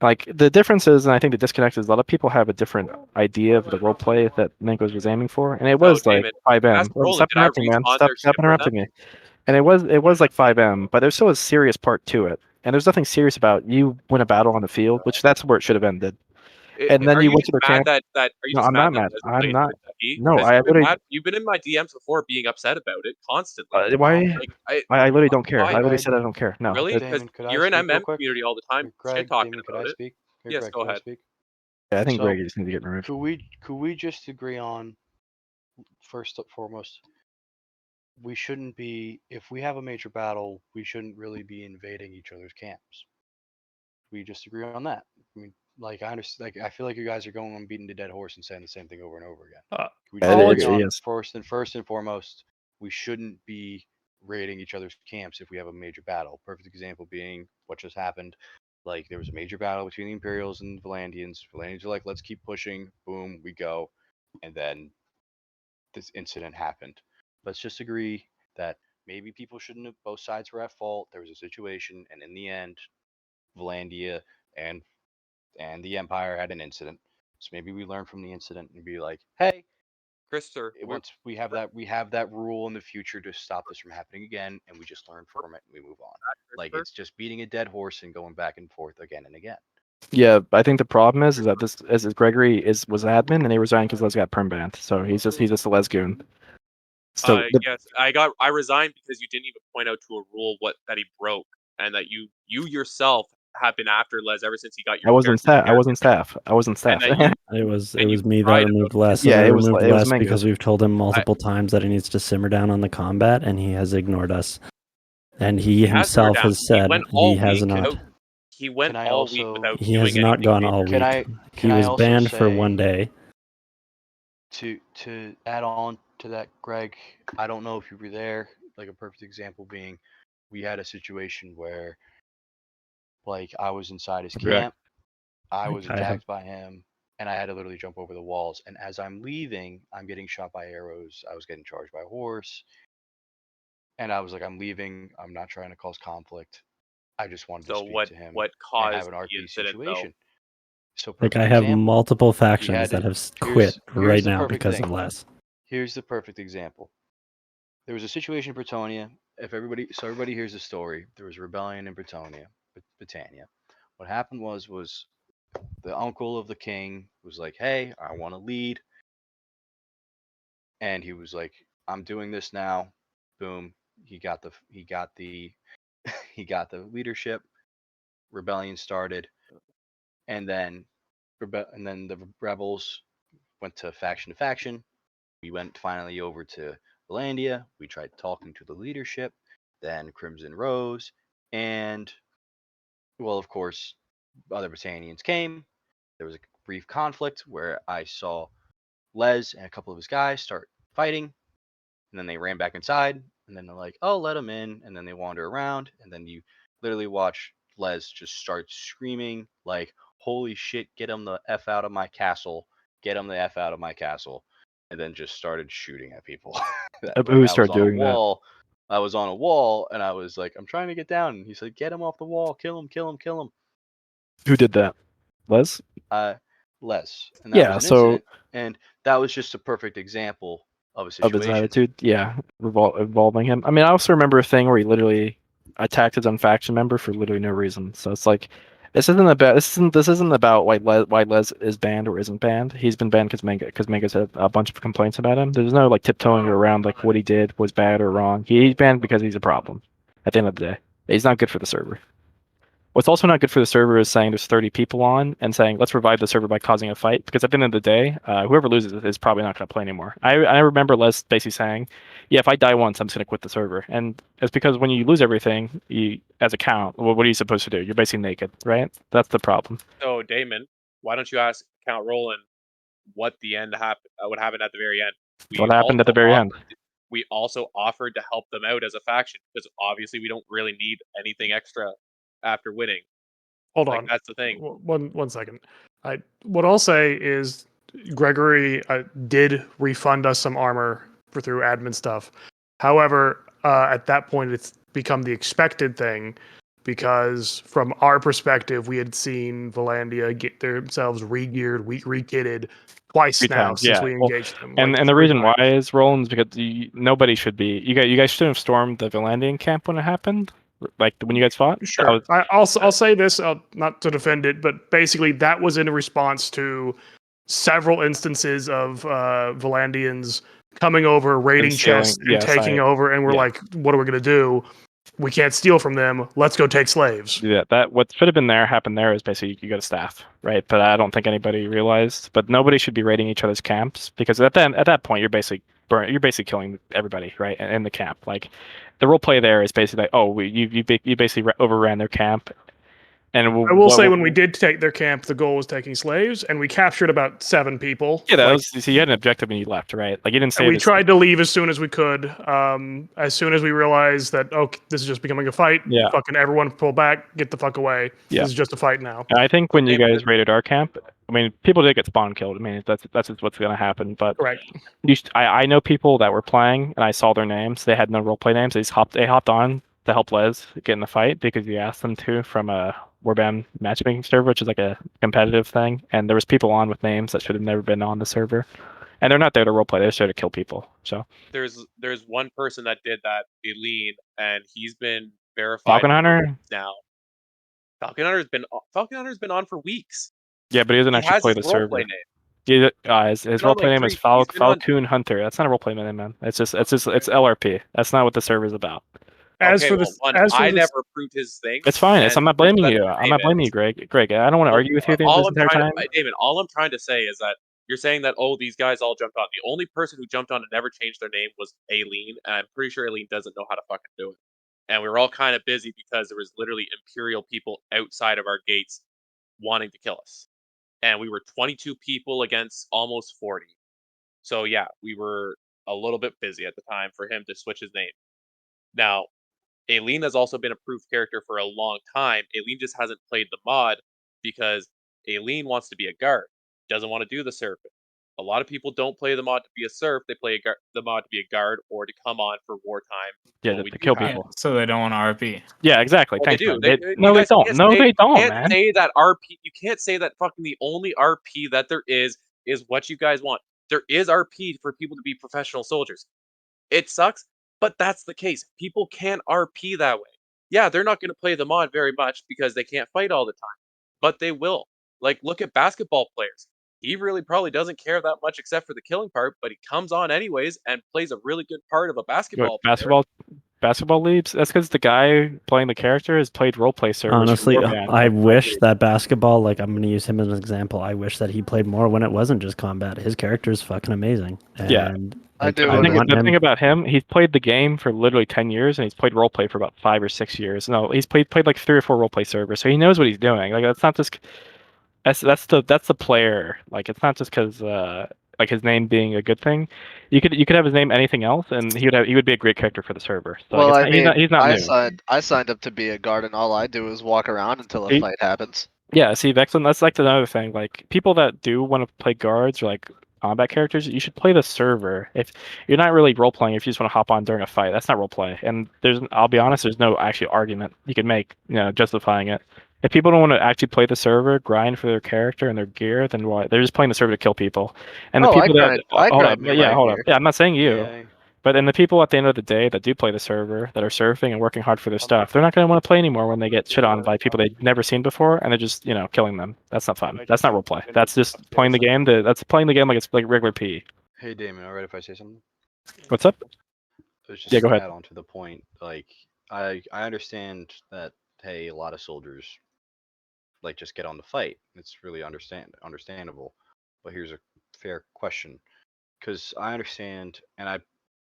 E: Like the difference is, and I think the disconnect is a lot of people have a different idea of the role play that Ninkos was aiming for, and it was like
F: Damon,
E: 5M.
F: ask Roland,
E: Stop
F: did I
E: interrupting, man.
F: respawn their
E: Stop
F: ship for them?
E: interrupting me. And it was like 5M, but there's still a serious part to it. And there's nothing serious about you win a battle on the field, which that's where it should have ended. And then
F: Are
E: you
F: you
E: went
F: just
E: to their
F: mad
E: camp.
F: that are you
E: No,
F: just
E: I'm
F: mad
E: not
F: that
E: mad.
F: Les was
E: I'm
F: playing
E: not.
F: for Ducky?
E: No,
F: 'Cause
E: I literally.
F: you've been in my DMs before being upset about it constantly.
E: Why?
F: Like,
E: I literally don't care.
F: why?
E: I literally said I don't care. No.
F: Really? Because
D: Damon, could I
F: you're in
D: speak real
F: MM
D: quick?
F: community all the time,
D: Greg,
F: shit talking
D: Damon, could
F: about
D: I
F: it.
D: speak? Hey,
F: Yes,
D: Greg,
F: go
D: could I
F: ahead.
D: speak?
E: Yeah, I think
D: So,
E: Greg just needs to get removed.
D: Could we just agree on, first and foremost, we shouldn't be, if we have a major battle, we shouldn't really be invading each other's camps. We just agree on that. I mean, like I understand, like I feel like you guys are going on beating the dead horse and saying the same thing over and over again. We just agree on
E: yes.
D: first and foremost, we shouldn't be raiding each other's camps if we have a major battle. Perfect example being what just happened. Like there was a major battle between the Imperials and the Valandians. Valandians are like, let's keep pushing. Boom, we go, and then this incident happened. Let's just agree that maybe people shouldn't have. Both sides were at fault. There was a situation, and in the end, Valandia and the Empire had an incident. So maybe we learn from the incident and be like, hey,
F: Krister,
D: once we have that rule in the future to stop this from happening again, and we just learn from it and we move on. Like it's just beating a dead horse and going back and forth again and again.
E: Yeah, I think the problem is that this is Gregory was admin and he resigned because Les got perm banned. So he's just a Les goon. So
F: yes, I resigned because you didn't even point out to a rule that he broke, and that you yourself have been after Les ever since he got your.
E: I wasn't staff. I wasn't staff.
A: It was me that removed Les.
E: Yeah,
A: I
E: it was
A: removed Les
E: Mango.
A: because we've told him multiple times that he needs to simmer down on the combat, and he has ignored us. And he himself has said he has not.
F: He went all week without.
A: He has not gone all week. He was banned for 1 day.
D: To add on to that, Greg, I don't know if you were there. Like a perfect example being, we had a situation where, like, I was inside his camp, I was attacked by him, and I had to literally jump over the walls. And as I'm leaving, I'm getting shot by arrows. I was getting charged by a horse, and I was like, I'm leaving. I'm not trying to cause conflict. I just wanted to speak to him.
F: What caused
D: and have an RP
F: the incident,
D: situation. So
A: Like I have multiple factions that have quit right now because of Les.
D: Here's the perfect example. There was a situation in Britannia. Everybody hears the story. There was a rebellion in Britannia. What happened was the uncle of the king was like, "Hey, I want to lead," and he was like, "I'm doing this now." Boom. He got the he got the leadership. Rebellion started, and then the rebels went to faction. We went finally over to Valandia. We tried talking to the leadership. Then Crimson rose, and well, of course, other Britannians came. There was a brief conflict where I saw Les and a couple of his guys start fighting, and then they ran back inside, and then they're like, "Oh, let them in," and then they wander around, and then you literally watch Les just start screaming like, "Holy shit, get him the F out of my castle. Get him the F out of my castle." And then just started shooting at people.
E: Who started doing that?
D: I was on a wall, and I was like, "I'm trying to get down." And he said, "Get him off the wall. Kill him, kill him, kill him."
E: Who did that? Les?
D: Les. And that was an incident. And that was just a perfect example of a situation.
E: Of his attitude, yeah, involving him. I mean, I also remember a thing where he literally attacked his own faction member for literally no reason. So it's like, This isn't about why Les is banned or isn't banned. He's been banned because Mango's had a bunch of complaints about him. There's no like tiptoeing around like what he did was bad or wrong. He's banned because he's a problem. At the end of the day, he's not good for the server. What's also not good for the server is saying there's 30 people on and saying let's revive the server by causing a fight, because at the end of the day, whoever loses is probably not going to play anymore. I remember Les basically saying, yeah, if I die once, I'm just going to quit the server. And it's because when you lose everything, as a count, what are you supposed to do? You're basically naked, right? That's the problem.
F: So Damon, why don't you ask Count Roland what the end happened? What happened at the very end?
E: What happened at the very end?
F: We also offered to help them out as a faction because obviously we don't really need anything extra after winning.
J: Hold on.
F: That's the thing.
J: One second. What I'll say is Gregory did refund us some armor through admin stuff. However, at that point, it's become the expected thing because from our perspective, we had seen Valandia get themselves re-geared, re-kitted twice now since we engaged them.
E: And the reason why is Roland is because nobody should be. You guys shouldn't have stormed the Valandian camp when it happened. Like when you guys fought.
J: Sure. I'll say this, not to defend it, but basically that was in response to several instances of Valandians coming over, raiding chests, and taking over, and we're like, what are we gonna do? We can't steal from them. Let's go take slaves.
E: Yeah, that what should have been there happened there is basically you got a staff, right? But I don't think anybody realized. But nobody should be raiding each other's camps because at that point you're basically killing everybody, right? In the camp, like the role play there is basically like, oh, you basically overran their camp. And
J: I will say when we did take their camp, the goal was taking slaves, and we captured about 7 people.
E: Yeah, that was, so you had an objective and you left, right? Like you didn't say.
J: We tried to leave as soon as we could. As soon as we realized that, this is just becoming a fight.
E: Yeah.
J: Fucking everyone pull back, get the fuck away.
E: Yeah.
J: This is just a fight now.
E: I think when you guys raided our camp, I mean, people did get spawn killed. I mean, that's just what's going to happen. But
J: correct.
E: I know people that were playing, and I saw their names. They had no roleplay names. They hopped on to help Les get in the fight because you asked them to from a Warband matchmaking server, which is like a competitive thing. And there was people on with names that should have never been on the server. And they're not there to roleplay; they're just there to kill people. So
F: there's one person that did that, Avalon, and he's been verified
E: Falcon Hunter
F: now. Falcon Hunter's been on for weeks.
E: Yeah, but he doesn't actually play the server.
F: Name.
E: His roleplay name is Falcon Hunter. That's not a roleplay name, man. It's LRP. That's not what the server is about.
F: I never approved his thing.
E: It's fine. I'm not blaming you. I'm not blaming you, Greg. Greg, I don't want to argue with you this entire time.
F: David, all I'm trying to say is that you're saying that these guys all jumped on. The only person who jumped on and never changed their name was Avalon, and I'm pretty sure Avalon doesn't know how to fucking do it. And we were all kind of busy because there was literally Imperial people outside of our gates wanting to kill us. And we were 22 people against almost 40. So yeah, we were a little bit busy at the time for him to switch his name. Now, Avalon has also been a proof character for a long time. Avalon just hasn't played the mod because Avalon wants to be a guard, doesn't want to do the serpent. A lot of people don't play the mod to be a serf. They play the mod to be a guard or to come on for wartime.
E: Yeah, to kill people.
H: So they don't want RP.
E: Yeah, exactly.
F: Well,
E: Thanks,
F: they do.
E: they don't. No, they don't, man.
F: Say that RP. You can't say that fucking the only RP that there is what you guys want. There is RP for people to be professional soldiers. It sucks, but that's the case. People can RP that way. Yeah, they're not going to play the mod very much because they can't fight all the time, but they will. Like, look at basketball players. He really probably doesn't care that much except for the killing part, but he comes on anyways and plays a really good part of a basketball player.
E: Basketball leads? That's because the guy playing the character has played roleplay servers.
A: Honestly, I wish that basketball, like I'm going to use him as an example, I wish that he played more when it wasn't just combat. His character is fucking amazing. And
E: yeah. I do. The thing about him, he's played the game for literally 10 years, and he's played roleplay for about 5 or 6 years. No, he's played like 3 or 4 roleplay servers, so he knows what he's doing. Like, that's not just... That's the player. Like, it's not just because like his name being a good thing. You could have his name anything else, and he would be a great character for the server. So
M: well,
E: he's not new.
M: I signed up to be a guard, and all I do is walk around until a fight happens.
E: Yeah, see, that's like another thing. Like, people that do want to play guards or like combat characters, you should play the server. If you're not really role playing, if you just want to hop on during a fight, that's not role play. And I'll be honest, there's no actual argument you can make, justifying it. If people don't want to actually play the server, grind for their character and their gear, then why? They're just playing the server to kill people. And the people
M: hold up. Yeah,
E: I'm not saying you.
M: Yeah.
E: But then the people at the end of the day that do play the server, that are surfing and working hard for their stuff, they're not going to want to play anymore when they get shit on by people they've never seen before, and they're just killing them. That's not fun. That's not roleplay. That's just playing the game. That's playing the game like it's like regular PE.
D: Hey Damon, alright if I say something?
E: What's up?
D: It was just
E: Yeah, go ahead.
D: add on to the point. Like I understand that a lot of soldiers just get on the fight. It's really understandable. But here's a fair question, because I understand, and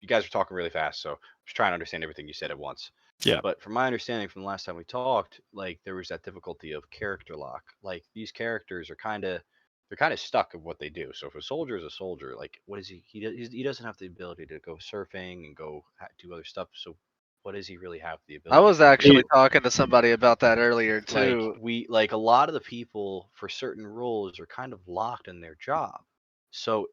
D: you guys were talking really fast, so I was trying to understand everything you said at once.
E: Yeah.
D: But from my understanding from the last time we talked, there was that difficulty of character lock. Like these characters are they're kind of stuck of what they do. So if a soldier is a soldier, what is he? He doesn't have the ability to go surfing and go do other stuff. So what does he really have the ability?
M: I was
D: to do?
M: actually talking to somebody about that earlier too.
D: A lot of the people for certain roles are kind of locked in their job. So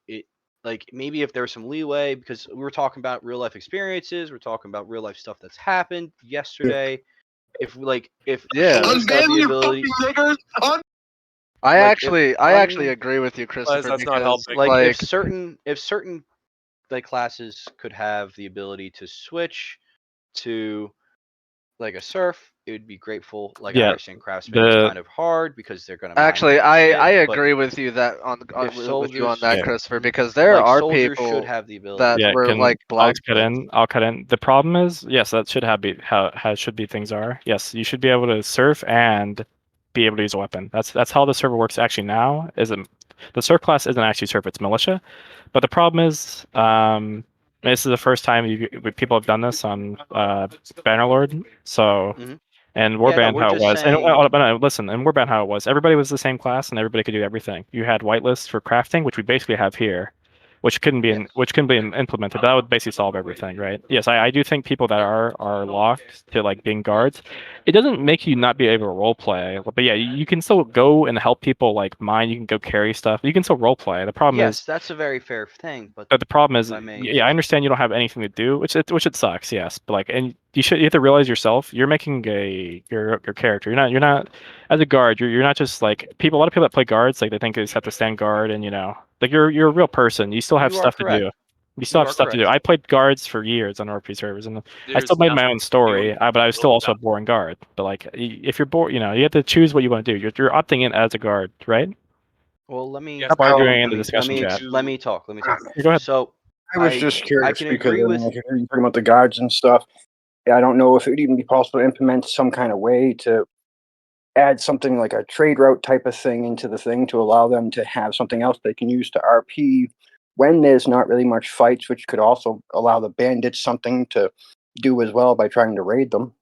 D: maybe if there's some leeway, because we were talking about real life experiences, we're talking about real life stuff that's happened yesterday. If soldiers have the ability,
M: I actually agree with you, Christopher.
F: That's not
M: because
F: helping.
D: if certain classes could have the ability to switch to a surf, it would be grateful. I understand craftsman is kind of hard because they're gonna
M: actually I agree with you that with you on that, Christopher, because there are
D: soldiers
M: people
D: should have the ability.
M: that were blocked.
E: I'll cut in. The problem is, yes, that should have how should be things are. Yes, you should be able to surf and be able to use a weapon. That's how the server works actually now. The surf class isn't actually surf, it's militia. But the problem is, this is the first time people have done this on Bannerlord. So, and Warband how it was. And listen, in Warband how it was. Everybody was the same class, and everybody could do everything. You had whitelists for crafting, which we basically have here, which couldn't be implemented. That would basically solve everything, right? Yes, I do think people that are locked to being guards, it doesn't make you not be able to role play. But yeah, you can still go and help people mine. You can go carry stuff. You can still role play. The problem is
D: that's a very fair thing. But
E: the problem is, I understand you don't have anything to do, which it sucks, yes. But and you have to realize yourself, you're making your character. You're not as a guard. You're not just people. A lot of people that play guards, they think they just have to stand guard, and you're a real person. You still have stuff to do. You still have stuff to do. I played guards for years on RP servers, and I still made my own story. But I was still also a boring guard. But if you're bored, you have to choose what you want to do. You're opting in as a guard, right?
D: Well, let me
E: arguing in the discussion chat.
D: Let me talk.
E: Go ahead.
D: So
N: I was just curious
D: can
N: because
D: agree with
N: you're talking about the guards and stuff. I don't know if it would even be possible to implement some kind of way to add something like a trade route type of thing into the thing to allow them to have something else they can use to RP when there's not really much fights, which could also allow the bandits something to do as well by trying to raid them.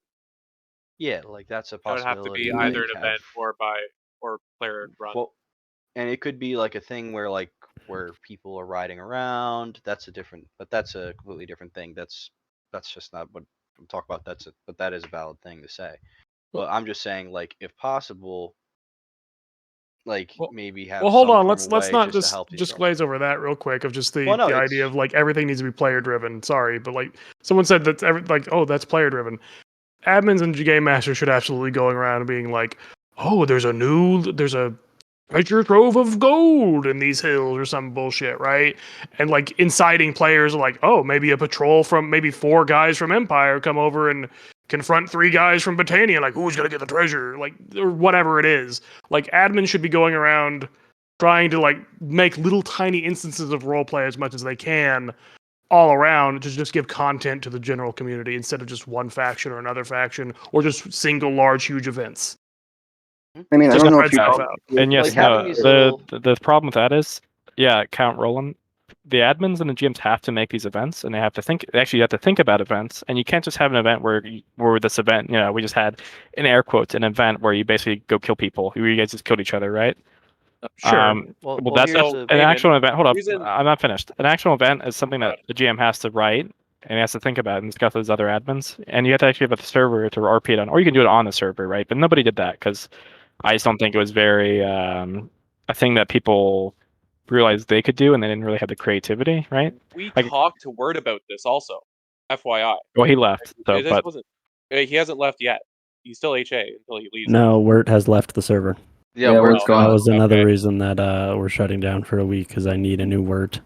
D: Yeah, that's a possibility.
F: It would have to be either an event or player run.
D: Well, and it could be a thing where where people are riding around. That's a completely different thing. That's just not what I'm talking about. But that is a valid thing to say. But I'm just saying, if possible, maybe have.
J: Well, hold on. Let's not just glaze over that real quick. Of just the idea of everything needs to be player driven. Sorry, but someone said that's that's player driven. Admins and game masters should absolutely going around and being oh, there's a treasure trove of gold in these hills or some bullshit, right? And inciting players oh, maybe a patrol from maybe 4 guys from Empire come over and confront 3 guys from Britannia, who's gonna get the treasure, or whatever it is. Admins should be going around trying to make little tiny instances of roleplay as much as they can all around to just give content to the general community instead of just one faction or another faction or just single large huge events.
N: I mean, I don't know if
E: and yes, the problem with that is, Count Roland, the admins and the GMs have to make these events, and they have to think. Actually, you have to think about events, and you can't just have an event where this event. We just had, in air quotes, an event where you basically go kill people. You guys just killed each other, right?
F: Sure.
E: Well, that's an actual event. Hold up, I'm not finished. An actual event is something that the GM has to write and has to think about and discuss with his other admins, and you have to actually have a server to RP it on, or you can do it on the server, right? But nobody did that because I just don't think it was very a thing that people realized they could do, and they didn't really have the creativity, right?
F: We talked to Word about this also, FYI.
E: Well, he left,
F: he hasn't left yet. He's still HA until he leaves.
A: No, Wirt has left the server.
F: Yeah, Wirt's gone.
A: That was another reason that we're shutting down for a week because I need a new Wirt.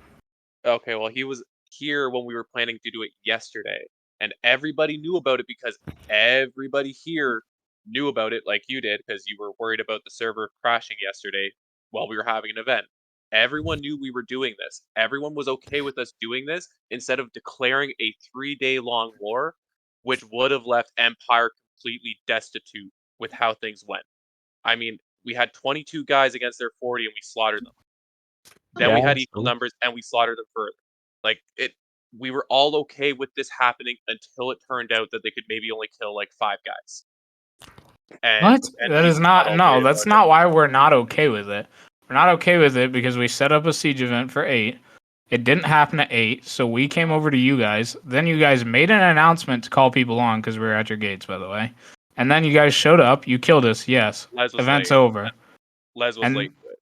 F: Okay, well he was here when we were planning to do it yesterday, and everybody knew about it because everybody here knew about it like you did because you were worried about the server crashing yesterday while we were having an event. Everyone knew we were doing this. Everyone was okay with us doing this instead of declaring a 3-day long war, which would have left Empire completely destitute with how things went. I mean, we had 22 guys against their 40 and we slaughtered them. Then we had equal numbers and we slaughtered them further. Like we were all okay with this happening until it turned out that they could maybe only kill like 5 guys.
H: What? That is not. No, that's not why we're not okay with it. We're not okay with it because we set up a siege event for 8. It didn't happen at 8, so we came over to you guys. Then you guys made an announcement to call people on because we were at your gates, by the way. And then you guys showed up. You killed us. Yes. Event's over.
F: Les was late to it.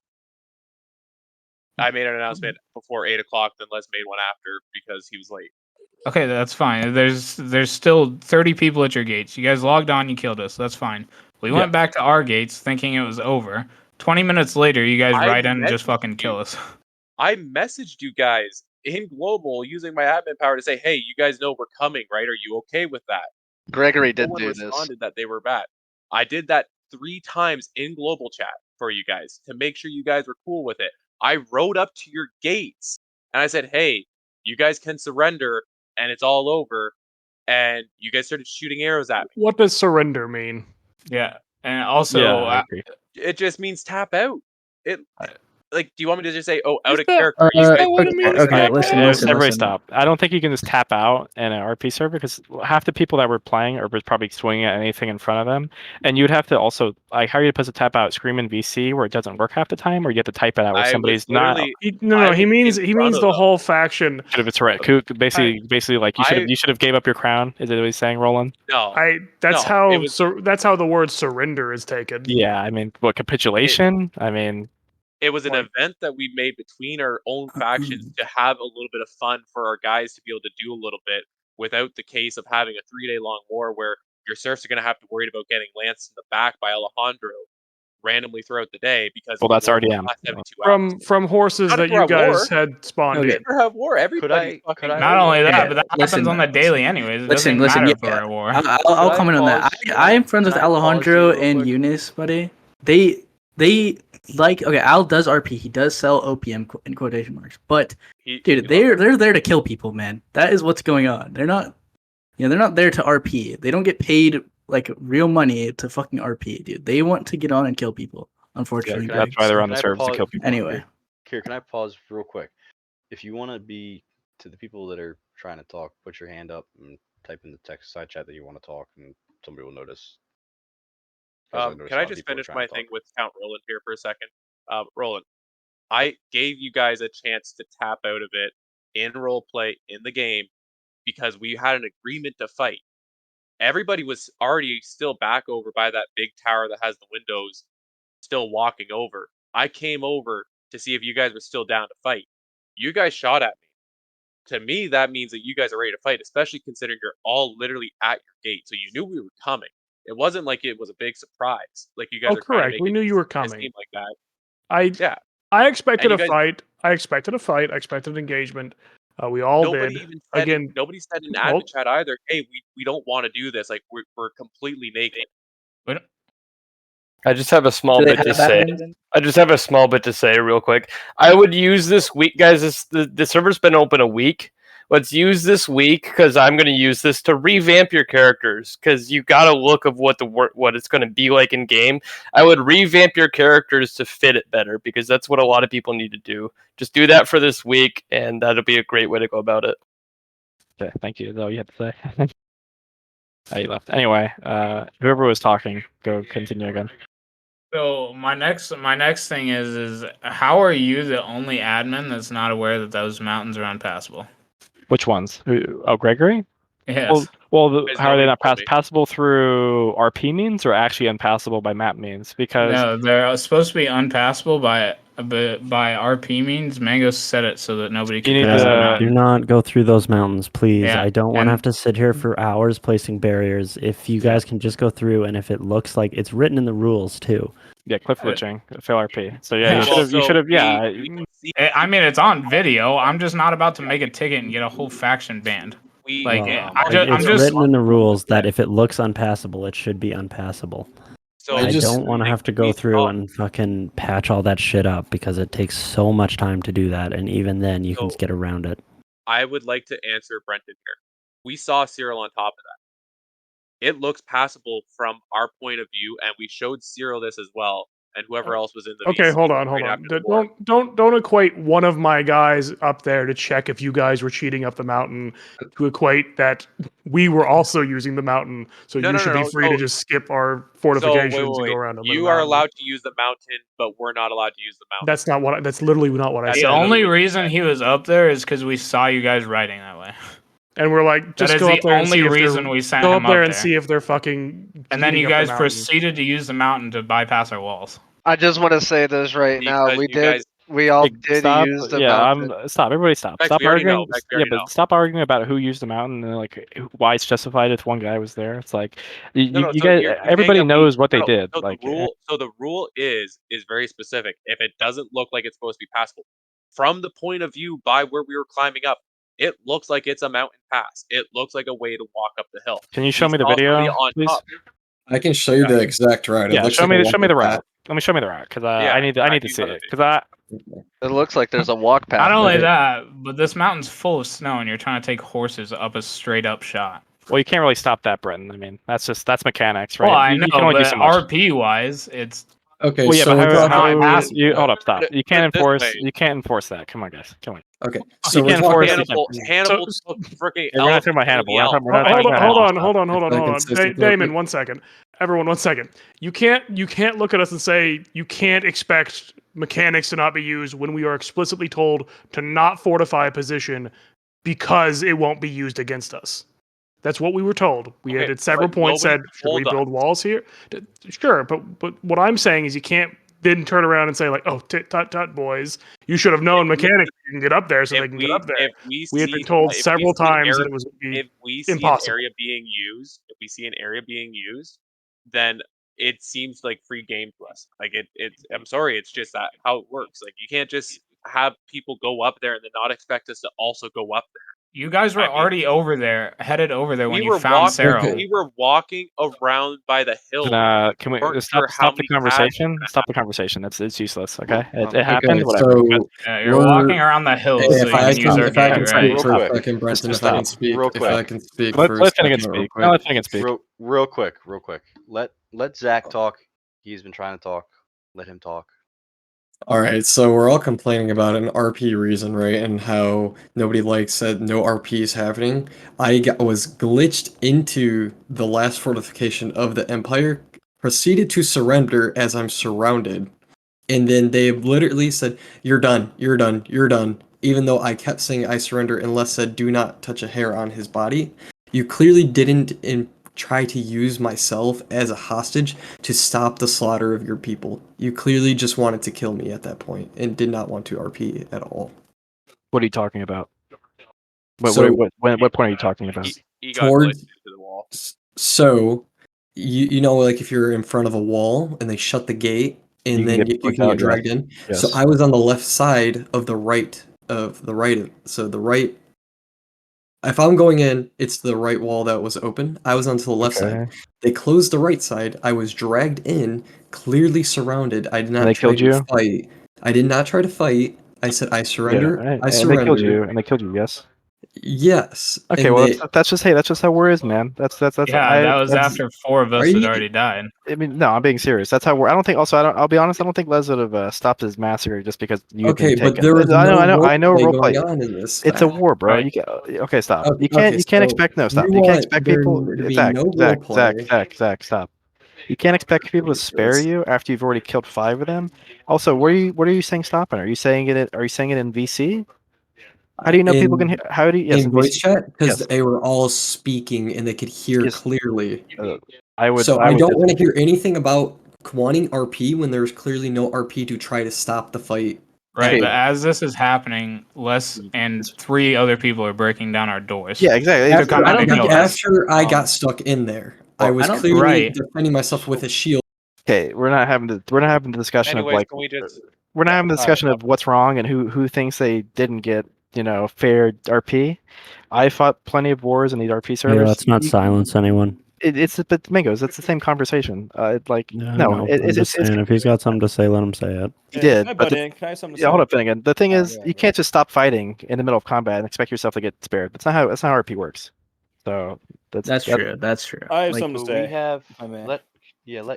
F: I made an announcement before 8 o'clock, then Les made one after because he was late.
H: Okay, that's fine. There's still 30 people at your gates. You guys logged on, you killed us. That's fine. We went back to our gates thinking it was over. 20 minutes later, you guys ride in and just fucking kill us.
F: I messaged you guys in global using my admin power to say, hey, you guys know we're coming, right? Are you okay with that?
M: Gregory did do this.
F: Responded that they were bad. I did that 3 times in global chat for you guys to make sure you guys were cool with it. I rode up to your gates and I said, hey, you guys can surrender and it's all over. And you guys started shooting arrows at me.
J: What does surrender mean?
H: Yeah. And also,
F: it just means tap out. Like, do you want me to just say, out of character?
E: Okay, listen. Stop. I don't think you can just tap out in an RP server because half the people that were playing are probably swinging at anything in front of them, and you'd have to also how are you supposed to tap out? Scream in VC where it doesn't work half the time, or you have to type it out where somebody's not.
J: He means the whole faction.
E: It's right. Basically, like you should have gave up your crown. Is it what he's saying, Roland?
F: No,
J: that's how the word surrender is taken.
E: Yeah, I mean, what capitulation?
F: It was an event that we made between our own factions to have a little bit of fun for our guys to be able to do a little bit without the case of having a 3-day long war where your serfs are going to have to worry about getting lanced in the back by Alejandro randomly throughout the day because
E: that's RDM.
J: From horses that you guys had spawned.
F: Okay. Never have war. Everybody.
H: Not only that, but that happens on the daily anyways. It doesn't matter if we're at war.
I: I'll comment on that. I am friends with Alejandro and Eunice, buddy. They like Al does RP. He does sell OPM in quotation marks. But dude, they're there to kill people, man. That is what's going on. They're not there to RP. They don't get paid like real money to fucking RP, dude. They want to get on and kill people. Unfortunately,
E: that's why they're on the servers to kill people.
D: Anyway, Kier, can I pause real quick? If you want to be to the people that are trying to talk, put your hand up and type in the text side chat that you want to talk, and somebody will notice.
F: Can I just finish my thing with Count Roland here for a second? Roland, I gave you guys a chance to tap out of it in roleplay in the game because we had an agreement to fight. Everybody was already still back over by that big tower that has the windows, still walking over. I came over to see if you guys were still down to fight. You guys shot at me. To me, that means that you guys are ready to fight, especially considering you're all literally at your gate. So you knew we were coming. It wasn't like it was a big surprise. Like you guys are
J: correct. We knew you were coming.
F: Like that.
J: I expected a fight. I expected a fight. I expected an engagement. We all did.
F: Nobody said in admin chat either. Hey, we don't want to do this. Like we're completely naked.
O: I just have a small bit to say. Real quick. I would use this week, guys. The server's been open a week. Let's use this week because I'm going to use this to revamp your characters because you got a look of what it's going to be like in game. I would revamp your characters to fit it better because that's what a lot of people need to do. Just do that for this week, and that'll be a great way to go about it.
E: Okay, thank you. That's all you had to say. You left. Anyway, whoever was talking, go continue again.
H: So my next thing is how are you the only admin that's not aware that those mountains are unpassable?
E: Which ones? Oh, Gregory?
H: Yes.
E: Well, how are they not passable through RP means or actually unpassable by map means? Because
H: no, they're supposed to be unpassable by RP means. Mango set it so that nobody can.
A: Do not go through those mountains, please. Yeah, I don't want to have to sit here for hours placing barriers. If you guys can just go through, and if it looks like it's written in the rules too.
E: Yeah, cliff glitching, fail RP. So yeah, you should have. Yeah,
H: I mean, it's on video. I'm just not about to make a ticket and get a whole faction banned. Like,
A: Well,
H: I'm
A: it's
H: just
A: written in the rules that if it looks unpassable, it should be unpassable.
F: So
A: I don't want to have to go through and fucking patch all that shit up because it takes so much time to do that, and even then you can get around it.
F: I would like to answer Brenton here. We saw Cyril on top of that. It looks passable from our point of view, and we showed Cyril this as well, and whoever else was in the
J: Okay,
F: VC
J: hold on.
F: right after the war.
J: Don't equate one of my guys up there to check if you guys were cheating up the mountain to equate that we were also using the mountain. So you should be free to just skip our fortifications and go around them.
F: You are allowed to use the mountain, but we're not allowed to use the mountain.
J: That's not what. That's literally not what I said.
H: The only reason he was up there is because we saw you guys riding that way.
J: And we're like, just
H: that
J: go
H: is
J: up there
H: the
J: and see
H: only
J: if they're-
H: reason we sent
J: go
H: him
J: up there
H: up
J: and see if they're fucking.
H: And then
J: eating
H: you
J: up the
H: guys
J: mountain.
H: proceeded to use the mountain to bypass our walls.
M: I just want to say this right now. We all did
E: Stop.
M: use the
E: Yeah,
M: mountain.
E: stop. Everybody stop.
F: Bex,
E: Stop
F: we already know.
E: arguing.
F: Bex, we
E: Yeah,
F: already
E: but
F: know.
E: stop arguing about who used the mountain and like why it's justified if one guy was there. It's like you
F: So
E: guys.
F: you're saying
E: Everybody
F: that
E: knows what they
F: no,
E: did.
F: So
E: Like
F: the rule is very specific. If it doesn't look like it's supposed to be passable, from the point of view by where we were climbing up, it looks like it's a mountain pass. It looks like a way to walk up the hill.
E: Can you show me the
F: saw somebody
E: video,
F: on
E: please?
F: top.
P: I can show you the exact route. It
E: Yeah,
P: looks
E: show
P: like
E: me
P: a
E: the
P: walking
E: route.
P: path.
E: Let me show me the route because
F: Yeah,
E: I need to see it because
M: It looks like there's a walk path.
H: Not only
M: there.
H: that, but this mountain's full of snow, and you're trying to take horses up a straight up shot.
E: Well, you can't really stop that, Brenton. I mean, that's mechanics, right?
H: Well, I
E: You
H: know,
E: can only do
H: but
E: so much.
H: RP wise, it's
P: Okay,
E: Well, yeah,
P: so
E: but
P: we're
E: how
P: talking.
E: you hold up, stop. You can't
F: this
E: enforce.
F: way.
E: You can't enforce that. Come on, guys. Come on.
P: Okay, so
E: You
P: we're
E: can't
P: talking.
E: enforce.
F: Hannibal took freaking
E: We're not talking about Hannibal. We're not talking about Hannibal.
J: Hold on.
P: Inconsistent.
J: Damon, 1 second. Everyone, 1 second. You can't look at us and say you can't expect mechanics to not be used when we are explicitly told to not fortify a position because it won't be used against us. That's what we were told. We had at several points said, should we build walls here? Sure, but what I'm saying is you can't then turn around and say like, oh, tut, boys, you should have known mechanics can get up there so they can get up there.
F: If
J: We had been told several times that it was
F: if we see
J: impossible.
F: an area being used, then it seems like free game to us. Like I'm sorry, it's just that how it works. Like you can't just have people go up there and then not expect us to also go up there.
H: You guys were already headed over there when
F: We
H: you
F: were
H: found Cyril.
F: We were walking around by the hill.
E: Can we stop the conversation? Stop the conversation. It's useless. Okay, it happened. Whatever.
P: So
H: you're walking around the hill, so you can use our
P: if I
H: gate,
P: can
H: right?
P: speak for a second, Brenton, if I can speak, if I can speak for a second, real quick.
E: Let Finnegan speak.
D: Real quick. Let Zach talk. He's been trying to talk. Let him talk.
P: All right, so we're all complaining about an RP reason, right? And how nobody likes that no RP is happening. Was glitched into the last fortification of the Empire, proceeded to surrender as I'm surrounded. And then they literally said, you're done, you're done, you're done. Even though I kept saying I surrender and Les said, do not touch a hair on his body. You clearly didn't try to use myself as a hostage to stop the slaughter of your people. You clearly just wanted to kill me at that point and did not want to RP at all.
E: What are you talking about? What point are you talking about?
F: He got glitched into the wall.
P: So, you know, like if you're in front of a wall and they shut the gate and then you can get dragged in.
E: Yes.
P: So I was on the left side of the right. So the right. If I'm going in, it's the right wall that was open. I was onto the left side. They closed the right side. I was dragged in, clearly surrounded. I did not try to fight. I did not try to fight. I said, I surrender.
E: Yeah,
P: I surrender.
E: And they killed you, yes?
P: Yes.
E: Okay,
P: and
E: well, that's just how war is, man. That's
H: that was after 4 of us had already died.
E: I mean, no, I'm being serious. That's how war. I don't think. Also, I'll be honest. I don't think Les would have stopped his massacre just because you.
P: Okay,
E: but
P: there was
E: I know
P: role
E: role play
P: going on in this.
E: It's a war, bro.
P: Right.
E: Okay, stop.
P: Okay,
E: You can't
P: so
E: expect stop.
P: you
E: You can't
P: want
E: expect
P: there
E: people.
P: to be
E: Zach,
P: no role play.
E: Zach, stop. You can't expect people to spare you after you've already killed 5 of them. Also, what are you saying stopping? Are you saying it? Are you saying it in VC? How do you know people can? How do you? Yes,
P: in voice chat because
E: yes.
P: they were all speaking and they could hear clearly.
E: I would.
P: So I don't want to hear anything about wanting RP when there's clearly no RP to try to stop the fight.
H: Right, but as this is happening, Les and 3 other people are breaking down our doors.
E: Yeah, exactly.
P: After I got stuck in there, I was clearly defending myself with a shield.
E: Okay, we're not having the discussion
F: Anyways,
E: of like.
F: can we just
E: we're not having a discussion of what's wrong and who thinks they didn't get fair RP. I fought plenty of wars in these RP
A: Hey,
E: servers.
A: let's not silence anyone.
E: But Mingos, it's the same conversation.
A: No, I'm just saying, if he's got something to say, let him say it.
E: He did.
Q: Can I
E: But
Q: butt in? Can I have something to
E: yeah,
Q: say?
E: hold up, Finnegan. The thing is,
Q: yeah,
E: you can't just stop fighting in the middle of combat and expect yourself to get spared. That's not how RP works. So
I: That's true. That's true.
Q: I have
D: Like,
Q: something to
D: we
Q: say.
D: have
Q: if I may.
D: let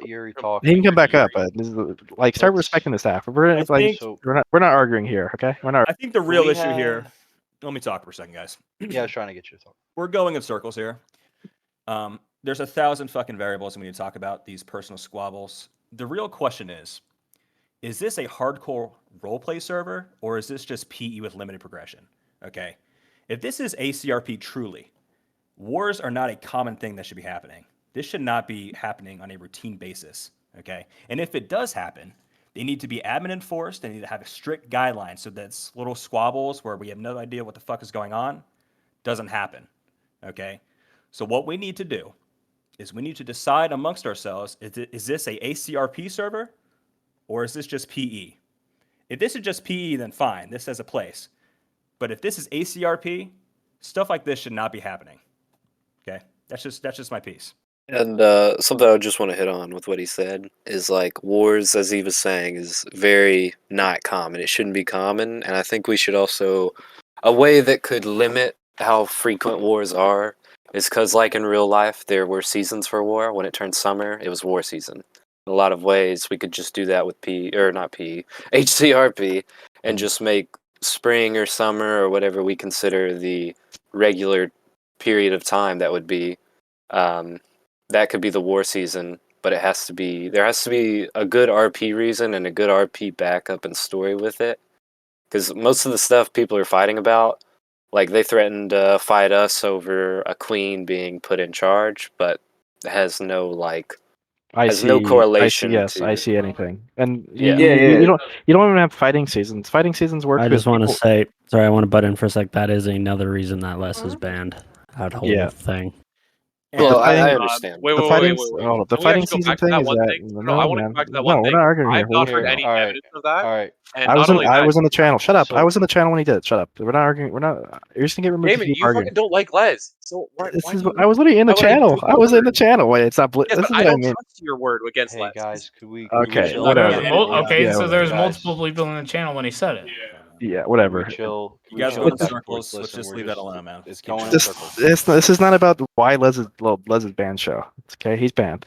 D: Yuri talk.
E: he can come back up, but this is, start respecting the staff. We're we're not arguing here, okay? We're not.
Q: I think the real issue here. Let me talk for a second, guys.
D: Yeah, I was trying to get your thought.
Q: We're going in circles here. There's 1,000 fucking variables we need to talk about, these personal squabbles. The real question is this a hardcore roleplay server, or is this just PE with limited progression? Okay. If this is HCRP truly, wars are not a common thing that should be happening. This should not be happening on a routine basis. Okay. And if it does happen, they need to be admin enforced. They need to have a strict guidelines so that little squabbles where we have no idea what the fuck is going on doesn't happen. Okay. So what we need to do is we need to decide amongst ourselves, is this a HCRP server or is this just PE? If this is just PE, then fine, this has a place. But if this is HCRP, stuff like this should not be happening. Okay, that's just my piece.
B: And something I just want to hit on with what he said is like wars, as he was saying, is very not common. It shouldn't be common, and I think we should also, a way that could limit how frequent wars are is because, like in real life, there were seasons for war. When it turned summer, it was war season. In a lot of ways, we could just do that with HCRP, and just make spring or summer or whatever we consider the regular period of time that would be. That could be the war season, but there has to be a good RP reason and a good RP backup and story with it. Because most of the stuff people are fighting about, like they threatened to fight us over a queen being put in charge, but it has no no correlation.
E: I see anything, and
B: Yeah.
E: you don't even have fighting seasons. Fighting seasons work.
A: I just want to say, sorry, I want to butt in for a sec. That is another reason that Les is banned. That whole thing.
B: Well, I understand.
E: The fighting season thing is that
F: No, I want to go back to that one thing.
E: we're not arguing here.
F: I've not heard any evidence of that.
D: All right.
F: And
E: I was
F: not only that,
E: on the channel. Shut up. I was on the channel when he did it. Shut up. We're not arguing. We're not. You're just gonna get removed.
F: Damon, you fucking don't like Les. So
E: I was literally in the channel. I was in the channel. Wait, it's not.
F: Yes,
E: this
F: but
E: is
F: I
E: what I
F: don't
E: mean.
F: trust your word against Les.
D: Guys, could we?
E: Okay,
D: chill?
E: whatever.
H: So there's multiple people in the channel when he said it.
E: Yeah, whatever.
D: Chill.
Q: You guys are in circles. Let's just leave that alone, man.
D: It's going in circles.
E: This is not about why Les's banned show. It's okay, he's banned.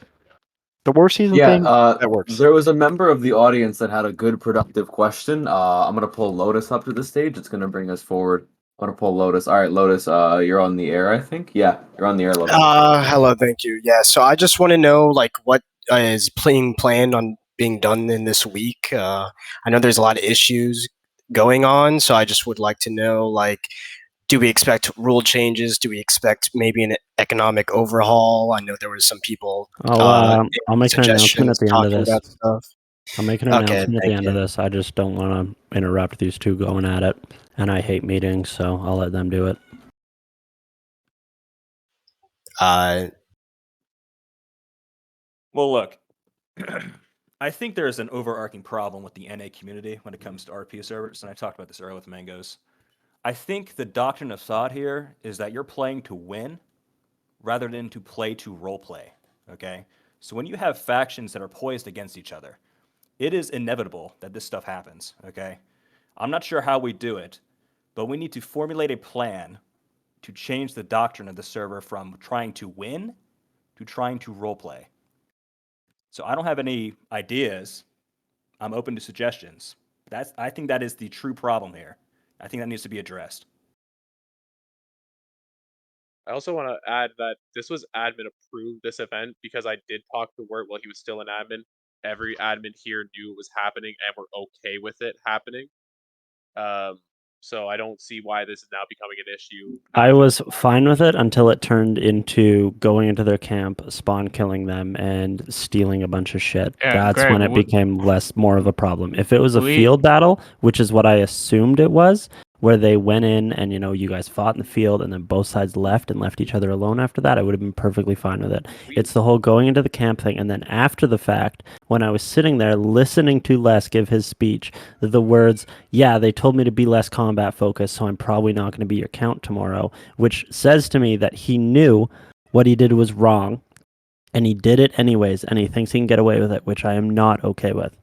E: The war season thing that works.
G: There was a member of the audience that had a good, productive question. I'm gonna pull Lotus up to the stage. It's gonna bring us forward. I'm gonna pull Lotus. All right, Lotus, you're on the air, I think. Yeah, you're on the air, Lotus.
R: Hello, thank you. Yeah, so I just want to know what is planned on being done in this week. I know there's a lot of issues going on, so I just would like to know do we expect rule changes? Do we expect maybe an economic overhaul? I know there was some people.
A: I'll make an announcement at the end of this. I'll make an
R: Okay,
A: announcement at the
R: thank
A: end of this. I just don't want to interrupt these two going at it, and I hate meetings, so I'll let them do it.
Q: Well, look, I think there's an overarching problem with the NA community when it comes to RP servers, and I talked about this earlier with Mangoes. I think the doctrine of SOD here is that you're playing to win rather than to play to roleplay, okay? So when you have factions that are poised against each other, it is inevitable that this stuff happens, okay? I'm not sure how we do it, but we need to formulate a plan to change the doctrine of the server from trying to win to trying to roleplay. So I don't have any ideas. I'm open to suggestions. I think that is the true problem here. I think that needs to be addressed.
F: I also want to add that this was admin approved, this event, because I did talk to Wirt while he was still an admin. Every admin here knew it was happening and were okay with it happening. So I don't see why this is now becoming an issue.
A: I was fine with it until it turned into going into their camp, spawn killing them, and stealing a bunch of shit.
H: Yeah,
A: That's when it became more of a problem. If it was a field battle, which is what I assumed it was, where they went in and, you know, you guys fought in the field and then both sides left and left each other alone after that, I would have been perfectly fine with it. It's the whole going into the camp thing. And then after the fact, when I was sitting there listening to Les give his speech, the words, yeah, they told me to be less combat focused, so I'm probably not going to be your count tomorrow, which says to me that he knew what he did was wrong and he did it anyways, and he thinks he can get away with it, which I am not okay with.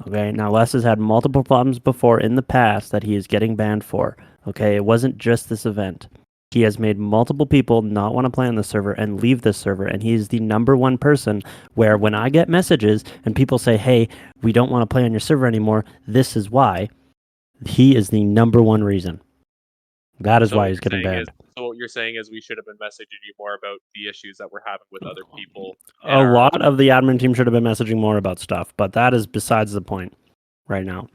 A: Okay, now Les has had multiple problems before in the past that he is getting banned for. Okay, it wasn't just this event. He has made multiple people not want to play on the server and leave this server, and he is the number one person where when I get messages and people say, hey, we don't want to play on your server anymore, this is why, he is the number one reason. That is why he's getting banned.
F: So what you're saying is we should have been messaging you more about the issues that we're having with other people.
A: A lot of the admin team should have been messaging more about stuff, but that is besides the point right now.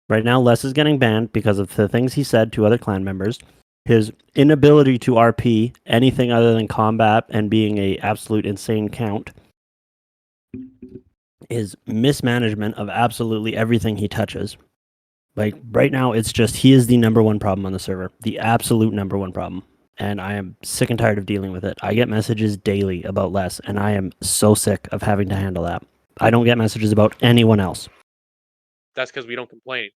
A: Right now, Les is getting banned because of the things he said to other clan members, his inability to RP anything other than combat and being a absolute insane count, his mismanagement of absolutely everything he touches. Like, right now, it's just he is the number one problem on the server, the absolute number one problem. And I am sick and tired of dealing with it. I get messages daily about Les, and I am so sick of having to handle that. I don't get messages about anyone else.
F: That's because we don't complain.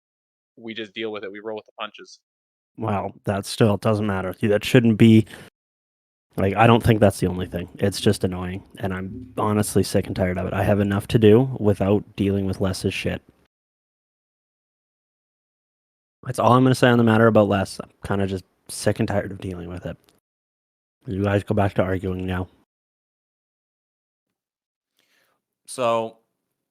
F: We just deal with it. We roll with the punches.
A: Well, that still doesn't matter. That shouldn't be... Like, I don't think that's the only thing. It's just annoying, and I'm honestly sick and tired of it. I have enough to do without dealing with Les's shit. That's all I'm going to say on the matter about Les. I'm kind of just sick and tired of dealing with it. You guys go back to arguing now.
Q: So,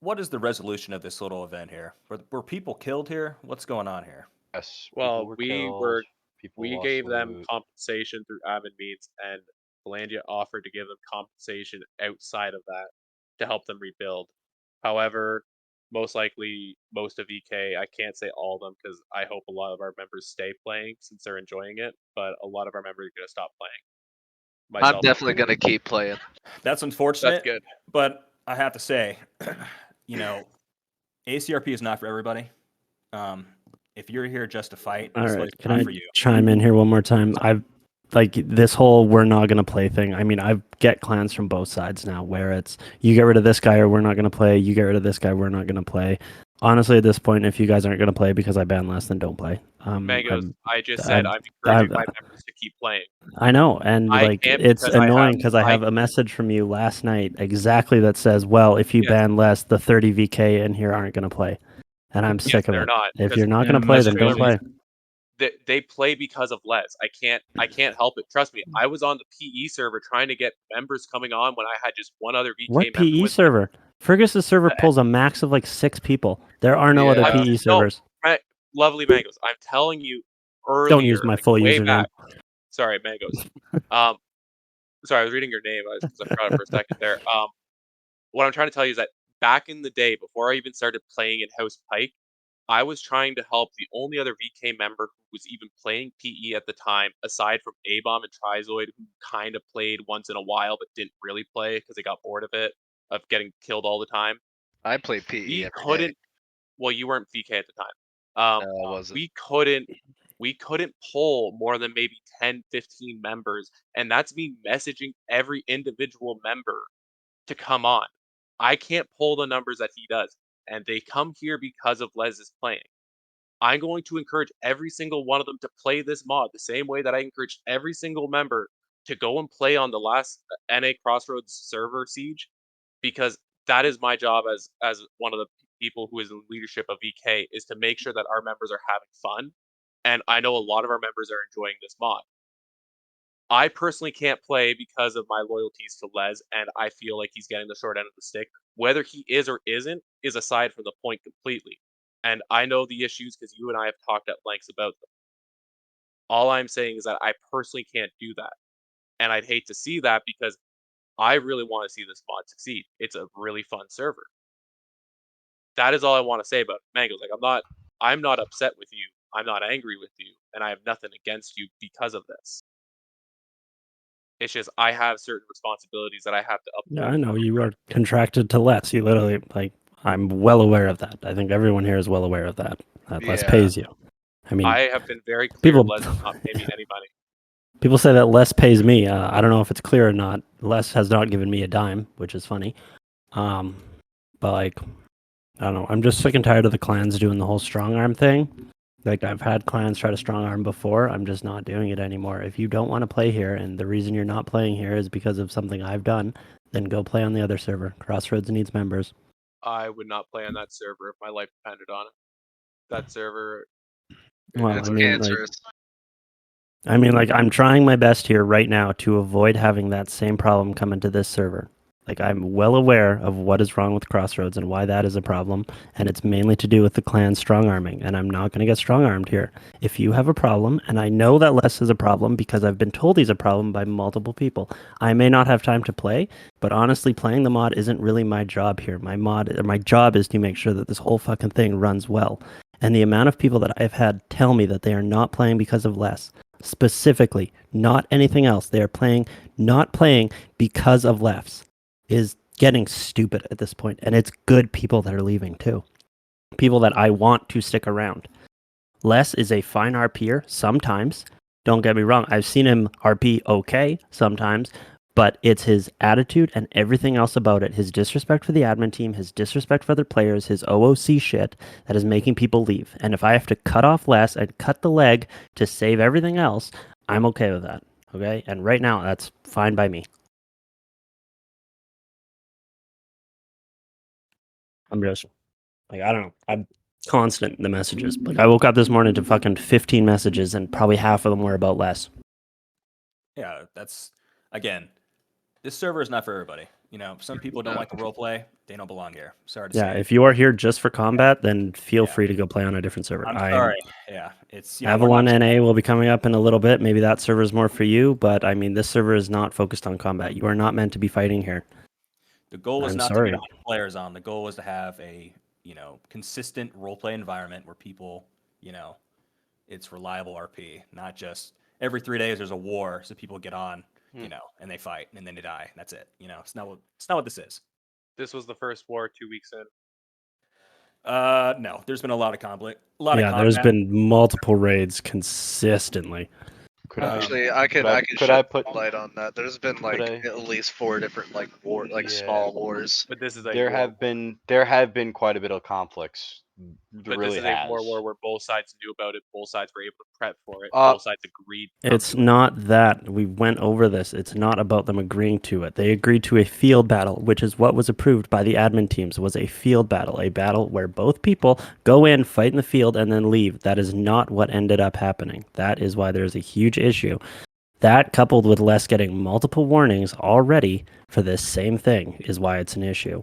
Q: what is the resolution of this little event here? Were people killed here? What's going on here?
C: Yes.
F: Well,
C: People
F: we
C: lost
F: gave them
C: loot.
F: compensation through admin means, and Belandia offered to give them compensation outside of that to help them rebuild. However, most likely, most of EK, I can't say all of them because I hope a lot of our members stay playing since they're enjoying it, but a lot of our members are going to stop playing.
M: I'm definitely going to keep playing.
Q: That's unfortunate.
F: That's good.
Q: But I have to say, you know, HCRP is not for everybody. If you're here just to fight,
A: All right,
Q: it's
A: can
Q: not
A: I
Q: for you.
A: chime in here one more time? I've like this whole we're not going to play thing. I mean, I get clans from both sides now where it's you get rid of this guy or we're not going to play. You get rid of this guy, we're not going to play. Honestly, at this point, if you guys aren't going to play because I ban less, then don't play.
F: Mangoes, I just said I'm encouraging my members to keep playing.
A: I know, and
F: I
A: like
F: can't
A: it's
F: because I
A: annoying because I have a message from you last night exactly that says, "Well, if you ban less, the 30 VK in here aren't going to play," and I'm sick of
F: they're
A: it.
F: not.
A: If
F: 'Cause
A: you're not going to play, then don't play.
F: They play because of Les. I can't help it. Trust me. I was on the PE server trying to get members coming on when I had just one other VK
A: What
F: member
A: PE
F: with
A: server? Fergus's server pulls a max of like 6 people. There are no other PE servers.
F: No, lovely Mangoes. I'm telling you earlier.
A: Don't use my full
F: way
A: username.
F: back. Sorry, Mangoes. Sorry, I was reading your name. I forgot it for a second there. What I'm trying to tell you is that back in the day, before I even started playing in House Pike, I was trying to help the only other VK member who was even playing PE at the time, aside from A-Bomb and Trizoid, who kind of played once in a while but didn't really play because they got bored of it, of getting killed all the time.
M: I play PE
F: We
M: every
F: couldn't.
M: day.
F: Well, you weren't VK at the time.
M: No, I wasn't.
F: We couldn't pull more than maybe 10, 15 members, and that's me messaging every individual member to come on. I can't pull the numbers that he does, and they come here because of Les playing. I'm going to encourage every single one of them to play this mod the same way that I encouraged every single member to go and play on the last NA Crossroads server siege, because that is my job as one of the people who is in leadership of VK, is to make sure that our members are having fun, and I know a lot of our members are enjoying this mod. I personally can't play because of my loyalties to Les, and I feel like he's getting the short end of the stick. Whether he is or isn't is aside from the point completely. And I know the issues because you and I have talked at lengths about them. All I'm saying is that I personally can't do that. And I'd hate to see that because I really want to see this mod succeed. It's a really fun server. That is all I want to say about it. Mangoes. Like I'm not upset with you. I'm not angry with you, and I have nothing against you because of this. It's just I have certain responsibilities that I have to uphold.
A: Yeah, I know you are contracted to Les. You literally I'm well aware of that. I think everyone here is well aware of that. That Les pays you. I mean,
F: I have been very clear.
A: people
F: Les does not pay me any money.
A: people say that Les pays me. I don't know if it's clear or not. Les has not given me a dime, which is funny. But like, I don't know. I'm just sick and tired of the clans doing the whole strong arm thing. Like, I've had clans try to strong arm before. I'm just not doing it anymore. If you don't want to play here, and the reason you're not playing here is because of something I've done, then go play on the other server. Crossroads needs members.
F: I would not play on that server if my life depended on it. That server.
A: Well, I mean, like, I'm trying my best here right now to avoid having that same problem come into this server. Like, I'm well aware of what is wrong with Crossroads and why that is a problem, and it's mainly to do with the clan strong-arming, and I'm not going to get strong-armed here. If you have a problem, and I know that Les is a problem because I've been told he's a problem by multiple people, I may not have time to play, but honestly, playing the mod isn't really my job here. My job is to make sure that this whole fucking thing runs well. And the amount of people that I've had tell me that they are not playing because of Les, specifically, not anything else, they are not playing because of lefts, is getting stupid at this point, and it's good people that are leaving too. People that I want to stick around. Les is a fine RPer sometimes. Don't get me wrong, I've seen him RP okay sometimes, but it's his attitude and everything else about it, his disrespect for the admin team, his disrespect for other players, his OOC shit that is making people leave. And if I have to cut off Les and cut the leg to save everything else, I'm okay with that. Okay? And right now, that's fine by me. I'm just, like, I don't know. I'm constant in the messages. Like, I woke up this morning to fucking 15 messages, and probably half of them were about Les.
Q: Yeah, that's, again, this server is not for everybody. You know, some people don't like the role play. They don't belong here. Sorry to say.
A: Yeah, if you are here just for combat, then feel free to go play on a different server.
Q: I'm sorry. Yeah, it's, you know,
A: Avalon NA will be coming up in a little bit. Maybe that server is more for you, but I mean, this server is not focused on combat. You are not meant to be fighting here.
Q: The goal is
A: I'm
Q: not
A: sorry.
Q: to get 100 players on. The goal is to have a, you know, consistent roleplay environment where people, you know, it's reliable RP, not just every 3 days there's a war, so people get on, you know, and they fight and then they die. That's it. You know, it's not what this is.
F: This was the first war 2 weeks in.
Q: No, there's been a lot of conflict.
A: There's been multiple raids consistently.
M: Actually, I could shed light on that. There's been like at least 4 different like small wars.
F: But this is
D: there have been quite a bit of conflicts.
F: But
D: really
F: this is a war where both sides knew about it, both sides were able to prep for it, both sides agreed.
A: It's not that. We went over this. It's not about them agreeing to it. They agreed to a field battle, which is what was approved by the admin teams, was a field battle, a battle where both people go in, fight in the field, and then leave. That is not what ended up happening. That is why there's a huge issue. That, coupled with Les getting multiple warnings already for this same thing, is why it's an issue.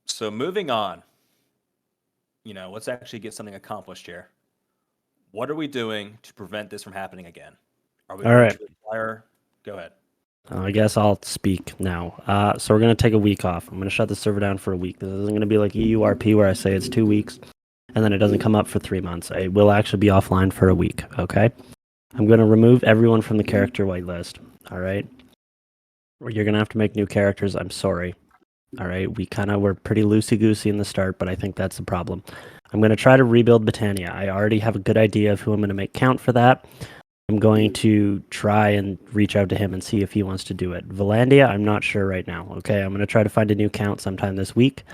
Q: So moving on, you know, let's actually get something accomplished here. What are we doing to prevent this from happening again? Are we going to require? Go ahead.
A: I guess I'll speak now. So we're going to take a week off. I'm going to shut the server down for a week. This isn't going to be like EURP where I say it's 2 weeks and then it doesn't come up for 3 months. I will actually be offline for a week, okay? I'm going to remove everyone from the character whitelist, all right? You're going to have to make new characters. I'm sorry. All right, we kind of were pretty loosey-goosey in the start, but I think that's the problem. I'm going to try to rebuild Britannia. I already have a good idea of who I'm going to make count for that. I'm going to try and reach out to him and see if he wants to do it. Valandia, I'm not sure right now. Okay, I'm going to try to find a new count sometime this week.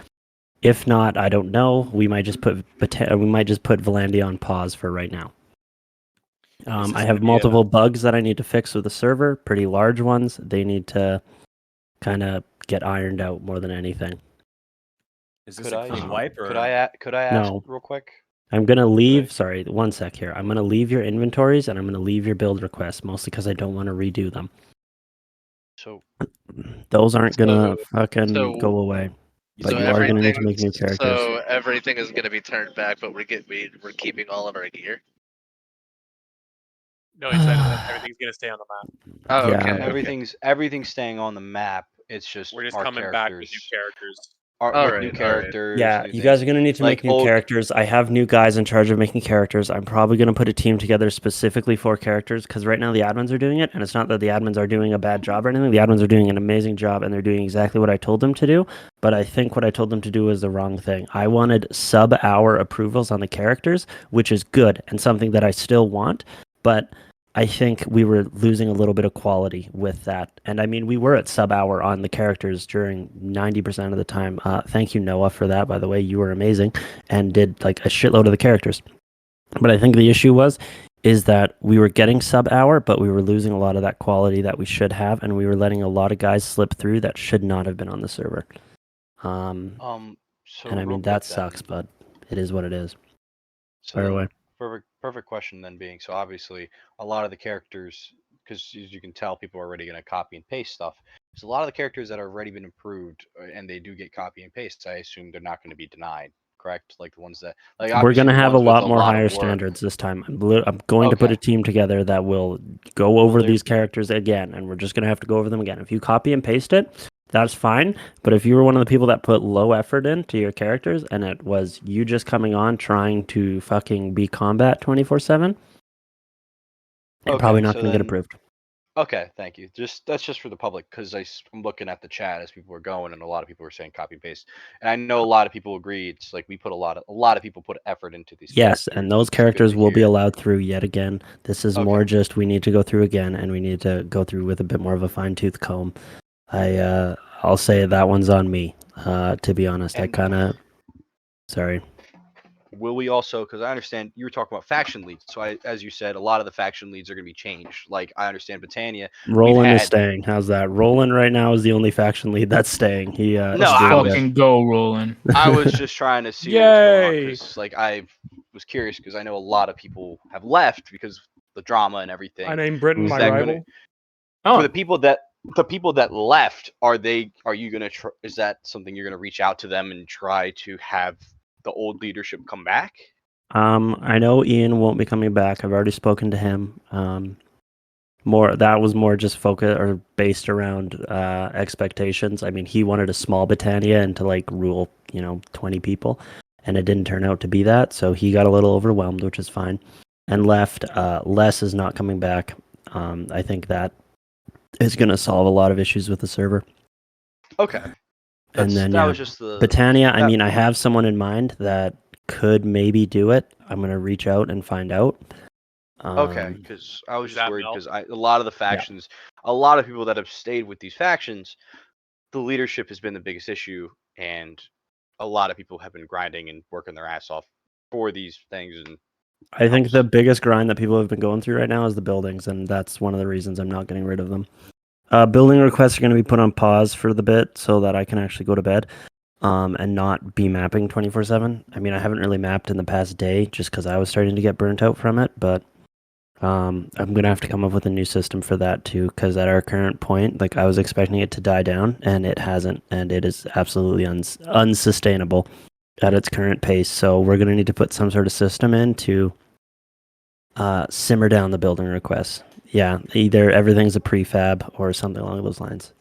A: If not, I don't know. We might just put Valandia on pause for right now. I have multiple bugs that I need to fix with the server, pretty large ones. They need to kind of get ironed out more than anything.
Q: Is this a clean wipe, or
D: could I ask real quick?
A: I'm gonna leave. Sorry, 1 sec here. I'm gonna leave your inventories and I'm gonna leave your build requests, mostly because I don't want to redo them.
D: So
A: those aren't gonna fucking go away. But you are gonna need to make new characters.
M: So everything is gonna be turned back, but we're keeping all of our gear.
F: No, he said everything's gonna stay on the map.
M: Oh,
A: Yeah.
M: okay.
D: Everything's staying on the map. It's just
F: we're just
D: our
F: coming back with new
D: characters.
F: characters.
D: new characters.
A: Yeah,
D: new
A: you guys
D: things.
A: are going to need to
D: Like
A: make new
D: old-
A: characters. I have new guys in charge of making characters. I'm probably going to put a team together specifically for characters because right now the admins are doing it, and it's not that the admins are doing a bad job or anything. The admins are doing an amazing job, and they're doing exactly what I told them to do. But I think what I told them to do was the wrong thing. I wanted sub-hour approvals on the characters, which is good and something that I still want, but I think we were losing a little bit of quality with that. And I mean, we were at sub-hour on the characters during 90% of the time. Thank you, Noah, for that, by the way. You were amazing and did like a shitload of the characters. But I think the issue is that we were getting sub-hour, but we were losing a lot of that quality that we should have, and we were letting a lot of guys slip through that should not have been on the server.
D: So
A: and I mean, that sucks, but it is what it is. Fire away.
D: Perfect question then being, so obviously a lot of the characters, because as you can tell, people are already going to copy and paste stuff. So a lot of the characters that have already been improved and they do get copy and paste, I assume they're not going to be denied, correct? Like the ones that, like
A: We're going to have a lot more higher
D: work.
A: standards this time. I'm going to put a team together that will go over these characters again, and we're just going to have to go over them again. If you copy and paste it, that's fine. But if you were one of the people that put low effort into your characters and it was you just coming on trying to fucking be combat 24/7, you're probably not going to get approved.
D: Okay, thank you. That's just for the public, because I'm looking at the chat as people are going, and a lot of people are saying copy and paste, and I know a lot of people agree. It's like we put a lot of people put effort into these.
A: Yes, and those characters will be allowed through yet again. This is more just we need to go through again, and we need to go through with a bit more of a fine-tooth comb. I'll say that one's on me. To be honest, sorry.
D: Will we also, because I understand you were talking about faction leads, so as you said, a lot of the faction leads are going to be changed. Like I understand Britannia.
A: Roland is staying. How's that? Roland right now is the only faction lead that's staying.
H: Go Roland.
D: I was just trying to see what's going on, because like I was curious, because I know a lot of people have left because of the drama and everything.
J: I named Britain my rival.
D: For the people that left, you gonna is that something you're gonna reach out to them and try to have the old leadership come back?
A: I know Ian won't be coming back. I've already spoken to him. That was more just focus or based around expectations. I mean, he wanted a small Britannia and to like rule 20 people, and it didn't turn out to be that, so he got a little overwhelmed, which is fine, and left. Les is not coming back. I think that is going to solve a lot of issues with the server.
D: Okay.
A: And then Britannia, I mean, I have someone in mind that could maybe do it. I'm going to reach out and find out.
D: Okay, because I was just worried, because a lot of the factions, a lot of people that have stayed with these factions, the leadership has been the biggest issue, and a lot of people have been grinding and working their ass off for these things. And
A: I think the biggest grind that people have been going through right now is the buildings, and that's one of the reasons I'm not getting rid of them. Building requests are going to be put on pause for the bit so that I can actually go to bed and not be mapping 24/7. I mean, I haven't really mapped in the past day just because I was starting to get burnt out from it, but I'm going to have to come up with a new system for that too, because at our current point, like I was expecting it to die down, and it hasn't, and it is absolutely unsustainable at its current pace. So we're going to need to put some sort of system in to simmer down the building requests. Yeah, either everything's a prefab or something along those lines.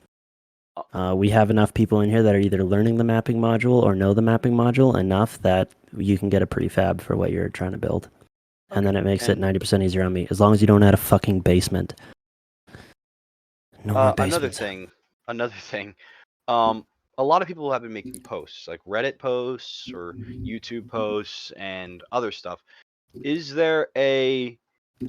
A: We have enough people in here that are either learning the mapping module or know the mapping module enough that you can get a prefab for what you're trying to build. And then it makes it 90% easier on me, as long as you don't add a fucking basement. No more basements.
D: Another thing. A lot of people have been making posts, like Reddit posts or YouTube posts and other stuff. Is there a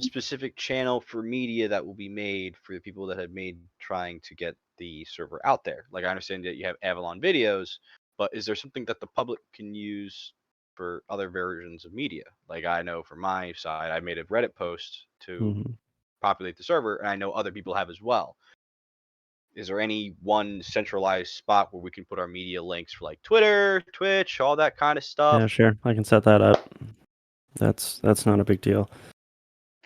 D: specific channel for media that will be made for the people that have made trying to get the server out there? Like I understand that you have Avalon videos, but is there something that the public can use for other versions of media? Like I know for my side, I made a Reddit post to populate the server, and I know other people have as well. Is there any one centralized spot where we can put our media links for like Twitter, Twitch, all that kind of stuff?
A: Yeah, sure. I can set that up. That's not a big deal.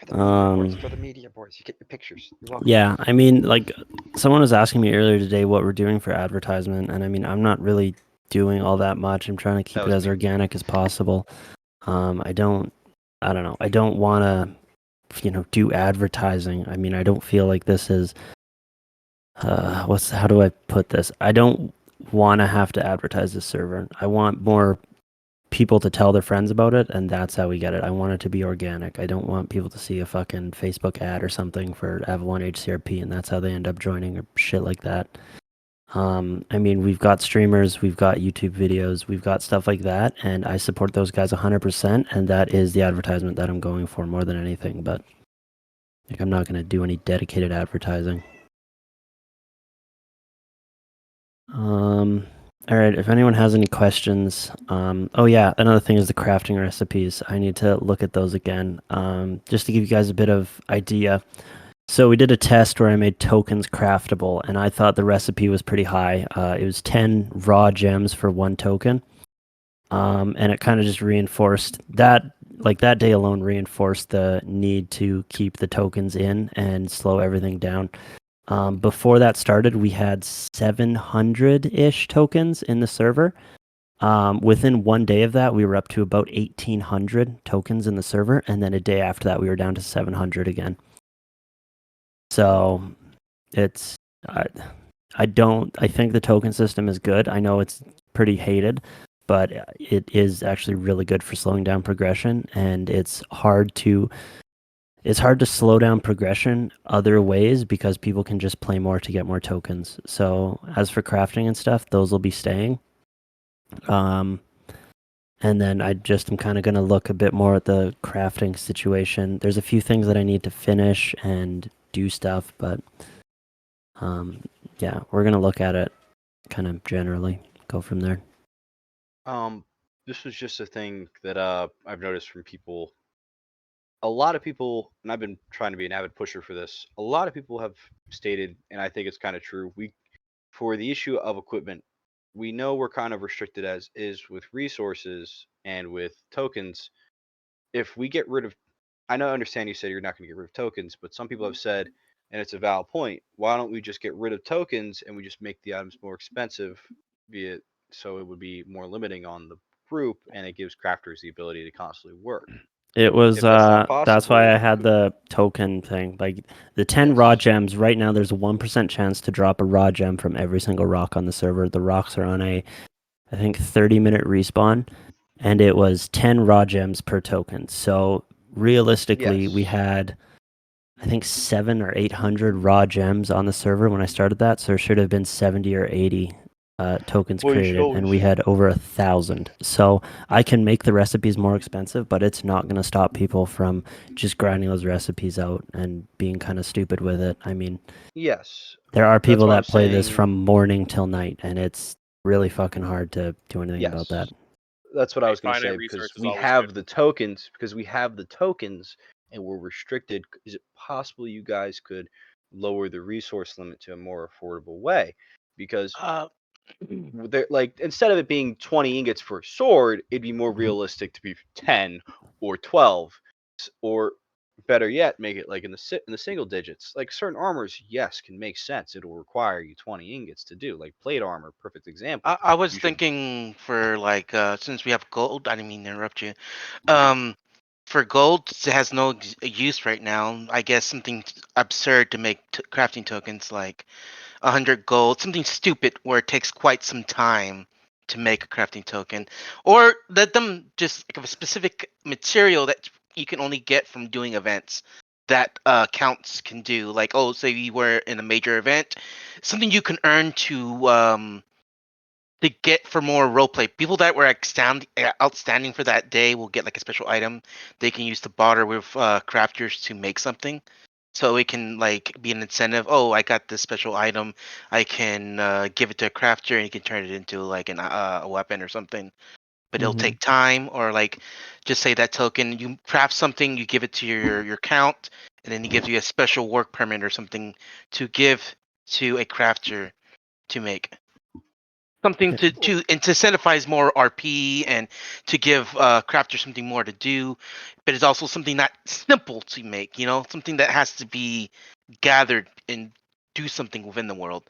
D: For the media boards, you get your pictures. You're welcome.
A: Yeah, I mean, like someone was asking me earlier today what we're doing for advertisement, and I mean, I'm not really doing all that much. I'm trying to keep it as organic as possible. I don't know. I don't want to, do advertising. I mean, I don't feel like this is. How do I put this? I don't want to have to advertise this server. I want more people to tell their friends about it, and that's how we get it. I want it to be organic. I don't want people to see a fucking Facebook ad or something for Avalon HCRP, and that's how they end up joining or shit like that. I mean, we've got streamers, we've got YouTube videos, we've got stuff like that, and I support those guys 100%, and that is the advertisement that I'm going for more than anything, but like, I'm not going to do any dedicated advertising. All right, if anyone has any questions, oh yeah, another thing is the crafting recipes. I need to look at those again, just to give you guys a bit of idea. So we did a test where I made tokens craftable, and I thought the recipe was pretty high. It was 10 raw gems for 1 token, and it kind of just reinforced that, like that day alone reinforced the need to keep the tokens in and slow everything down. Before that started, we had 700-ish tokens in the server. Within 1 day of that, we were up to about 1,800 tokens in the server, and then a day after that, we were down to 700 again. So it's I think the token system is good. I know it's pretty hated, but it is actually really good for slowing down progression, and it's hard to slow down progression other ways because people can just play more to get more tokens. So as for crafting and stuff, those will be staying. And then I'm kind of going to look a bit more at the crafting situation. There's a few things that I need to finish and do stuff, but yeah, we're going to look at it kind of generally, go from there.
D: This was just a thing that I've noticed from people. A lot of people, and I've been trying to be an avid pusher for this. A lot of people have stated, and I think it's kind of true. For the issue of equipment, we know we're kind of restricted as is with resources and with tokens. If we get rid of, I understand you said you're not going to get rid of tokens, but some people have said, and it's a valid point, why don't we just get rid of tokens and we just make the items more expensive, so it would be more limiting on the group, and it gives crafters the ability to constantly work.
A: It was that's why I had the token thing. Like the 10 raw gems, right now there's a 1% chance to drop a raw gem from every single rock on the server. The rocks are on I think 30-minute respawn, and it was 10 raw gems per token. So realistically, we had I think 700 or 800 raw gems on the server when I started that, so there should have been 70 or 80 tokens created, and we had over 1,000. So I can make the recipes more expensive, but it's not going to stop people from just grinding those recipes out and being kind of stupid with it. I mean,
D: yes,
A: there are people that play this from morning till night, and it's really fucking hard to do anything about that.
D: That's what I was going to say, because we have the tokens. And we're restricted. Is it possible you guys could lower the resource limit to a more affordable way? Because like, instead of it being 20 ingots for a sword, it'd be more realistic to be 10 or 12, or better yet, make it like in the single digits. Like certain armors, yes, can make sense. It'll require you 20 ingots to do, like plate armor, perfect example.
S: I was thinking for like since we have gold, I didn't mean to interrupt you. For gold, it has no use right now. I guess something absurd to make crafting tokens, like 100 gold, something stupid where it takes quite some time to make a crafting token, or let them just like a specific material that you can only get from doing events that counts can do. Like, oh, say you were in a major event, something you can earn to get for more roleplay. People that were outstanding for that day will get like a special item they can use to barter with crafters to make something. So it can like be an incentive. Oh, I got this special item. I can give it to a crafter, and he can turn it into like a weapon or something. But it'll take time, or like just say that token. You craft something, you give it to your count, and then he gives you a special work permit or something to give to a crafter to make. Something to incentivize more RP and to give crafters something more to do, but it's also something not simple to make. Something that has to be gathered and do something within the world.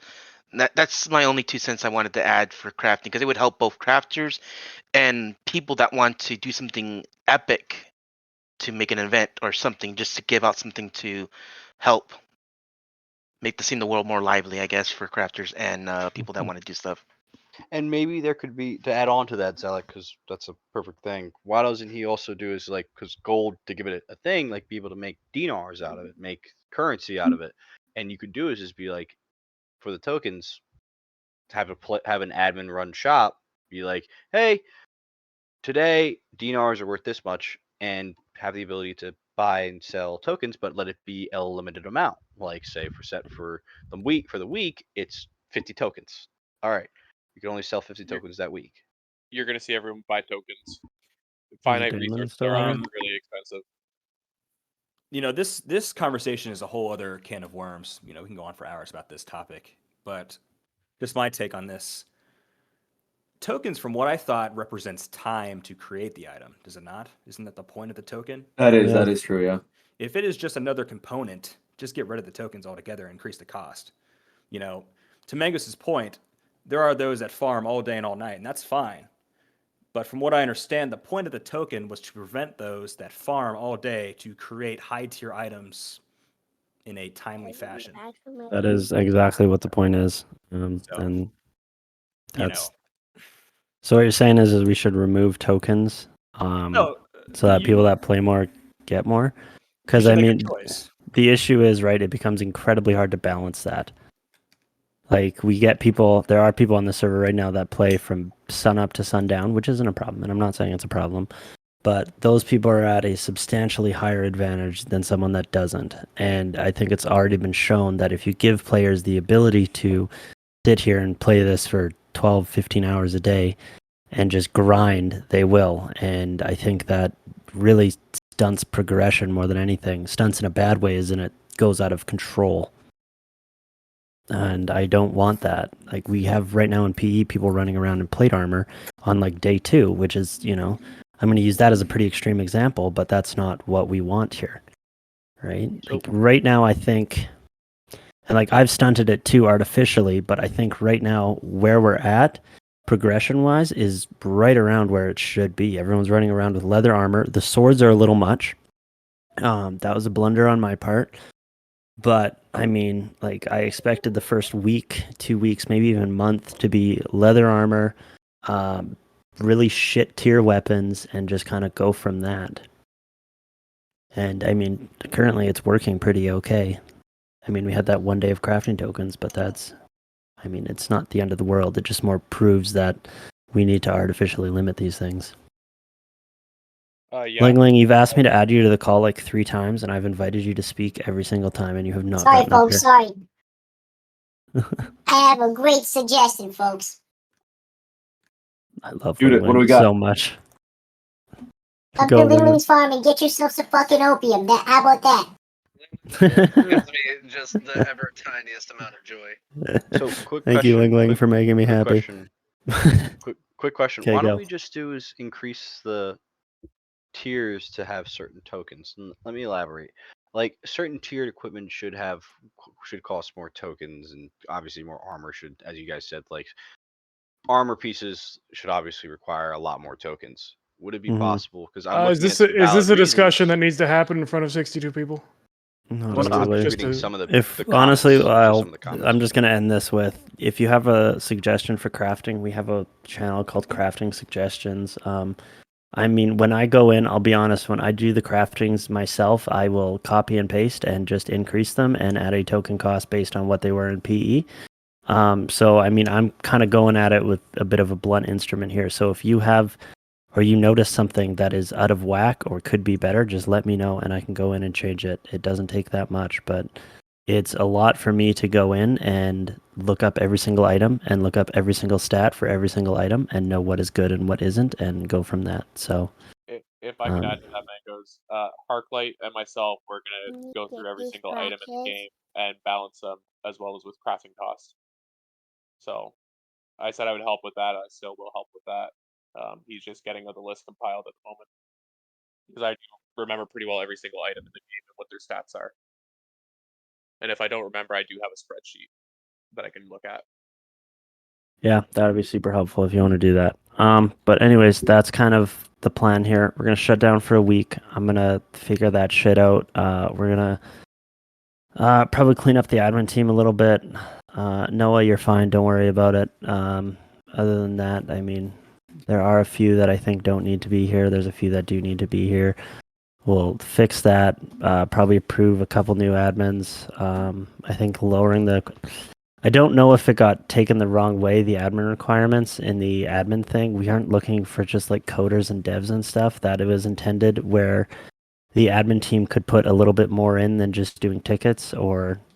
S: That's my only 2 cents I wanted to add for crafting, because it would help both crafters and people that want to do something epic to make an event or something, just to give out something to help make the world more lively, I guess, for crafters and people that want to do stuff.
D: And maybe there could be, to add on to that, Zalek, because that's a perfect thing. Why doesn't he also do is like, because gold, to give it a thing, like be able to make dinars out of it, make currency out of it, and you could do is just be like, for the tokens, have an admin run shop, be like, hey, today dinars are worth this much, and have the ability to buy and sell tokens, but let it be a limited amount. Like say for the week, it's 50 tokens. All right, you can only sell 50 tokens that week.
F: You're gonna see everyone buy tokens.
A: Is
F: Finite
A: Damon
F: resources
A: still
F: are
A: on?
F: really expensive.
Q: You know, this conversation is a whole other can of worms. You know, we can go on for hours about this topic, but just my take on this. Tokens, from what I thought, represents time to create the item. Does it not? Isn't that the point of the token?
G: That is true, yeah.
Q: If it is just another component, just get rid of the tokens altogether and increase the cost. You know, to Mangos's point, there are those that farm all day and all night, and that's fine. But from what I understand, the point of the token was to prevent those that farm all day to create high tier items in a timely fashion.
A: That is exactly what the point is. And that's so what you're saying is we should remove tokens so that people that play more get more. Because I mean, the issue is, right, it becomes incredibly hard to balance that. Like we get people, there are people on the server right now that play from sun up to sundown, which isn't a problem, and I'm not saying it's a problem, but those people are at a substantially higher advantage than someone that doesn't. And I think it's already been shown that if you give players the ability to sit here and play this for 12, 15 hours a day and just grind, they will. And I think that really stunts progression more than anything. Stunts in a bad way, is in it goes out of control. And I don't want that. Like we have right now in PE people running around in plate armor on like day 2, which is, you know, I'm going to use that as a pretty extreme example, but that's not what we want here. Right? Like right now I think, and like I've stunted it too artificially, but I think right now where we're at progression wise is right around where it should be. Everyone's running around with leather armor. The swords are a little much. That was a blunder on my part. But I mean, like I expected the first week, 2 weeks, maybe even month to be leather armor, really shit tier weapons, and just kind of go from that. And I mean, currently it's working pretty okay. I mean, we had that 1 day of crafting tokens, but that's, I mean, it's not the end of the world. It just more proves that we need to artificially limit these things.
F: Yeah.
A: Ling Ling, you've asked me to add you to the call like 3 times, and I've invited you to speak every single time, and you have not.
T: Sorry,
A: gotten up
T: folks.
A: here.
T: Sorry. I have a great suggestion, folks.
A: I love
G: Dude,
A: Ling
G: what do
A: Ling
G: we got?
A: so much.
T: Come
A: Go,
T: to
A: Ling Ling.
T: Lily's farm and get yourself some fucking opium. How about that?
M: Gives me just the ever tiniest amount of joy.
D: So quick
A: Thank
D: question.
A: you, Ling Ling, for making me happy.
D: Question. quick question.
A: Okay,
D: Why
A: go.
D: don't we just do is increase the tiers to have certain tokens? And let me elaborate. Like certain tiered equipment should cost more tokens, and obviously more armor should, as you guys said, like armor pieces should obviously require a lot more tokens. Would it be possible? Because I'm
J: Is
D: looking
J: this
D: at
J: is this
D: valid
J: a discussion
D: reasons.
J: that needs to happen in front of 62 people?
A: Not
J: What's
D: I'm
A: really.
D: just reading some of the
A: If
D: the
A: honestly,
D: comments, some of the comments.
A: I'm just gonna end this with: if you have a suggestion for crafting, we have a channel called Crafting Suggestions. I mean, when I go in, I'll be honest, when I do the craftings myself, I will copy and paste and just increase them and add a token cost based on what they were in PE. So I mean, I'm kind of going at it with a bit of a blunt instrument here. So if you have, or you notice something that is out of whack or could be better, just let me know and I can go in and change it. It doesn't take that much, but it's a lot for me to go in and look up every single item and look up every single stat for every single item and know what is good and what isn't and go from that. So
F: If I could add to that, Mangoes, Harklight and myself, we're gonna go through every single item in the game and balance them as well as with crafting costs. So I said I would help with that. I still will help with that. He's just getting the list compiled at the moment because I do remember pretty well every single item in the game and what their stats are. And if I don't remember, I do have a spreadsheet that I can look at.
A: yeah, that would be super helpful if you want to do that. But anyways, that's kind of the plan here. We're gonna shut down for a week. I'm gonna figure that shit out. We're gonna probably clean up the admin team a little bit. Noah, you're fine. Don't worry about it. other than that, I mean, there are a few that I think don't need to be here. There's a few that do need to be here. We'll fix that. Probably approve a couple new admins. I think lowering the. I don't know if it got taken the wrong way, the admin requirements in the admin thing. We aren't looking for just like coders and devs and stuff, that it was intended where the admin team could put a little bit more in than just doing tickets or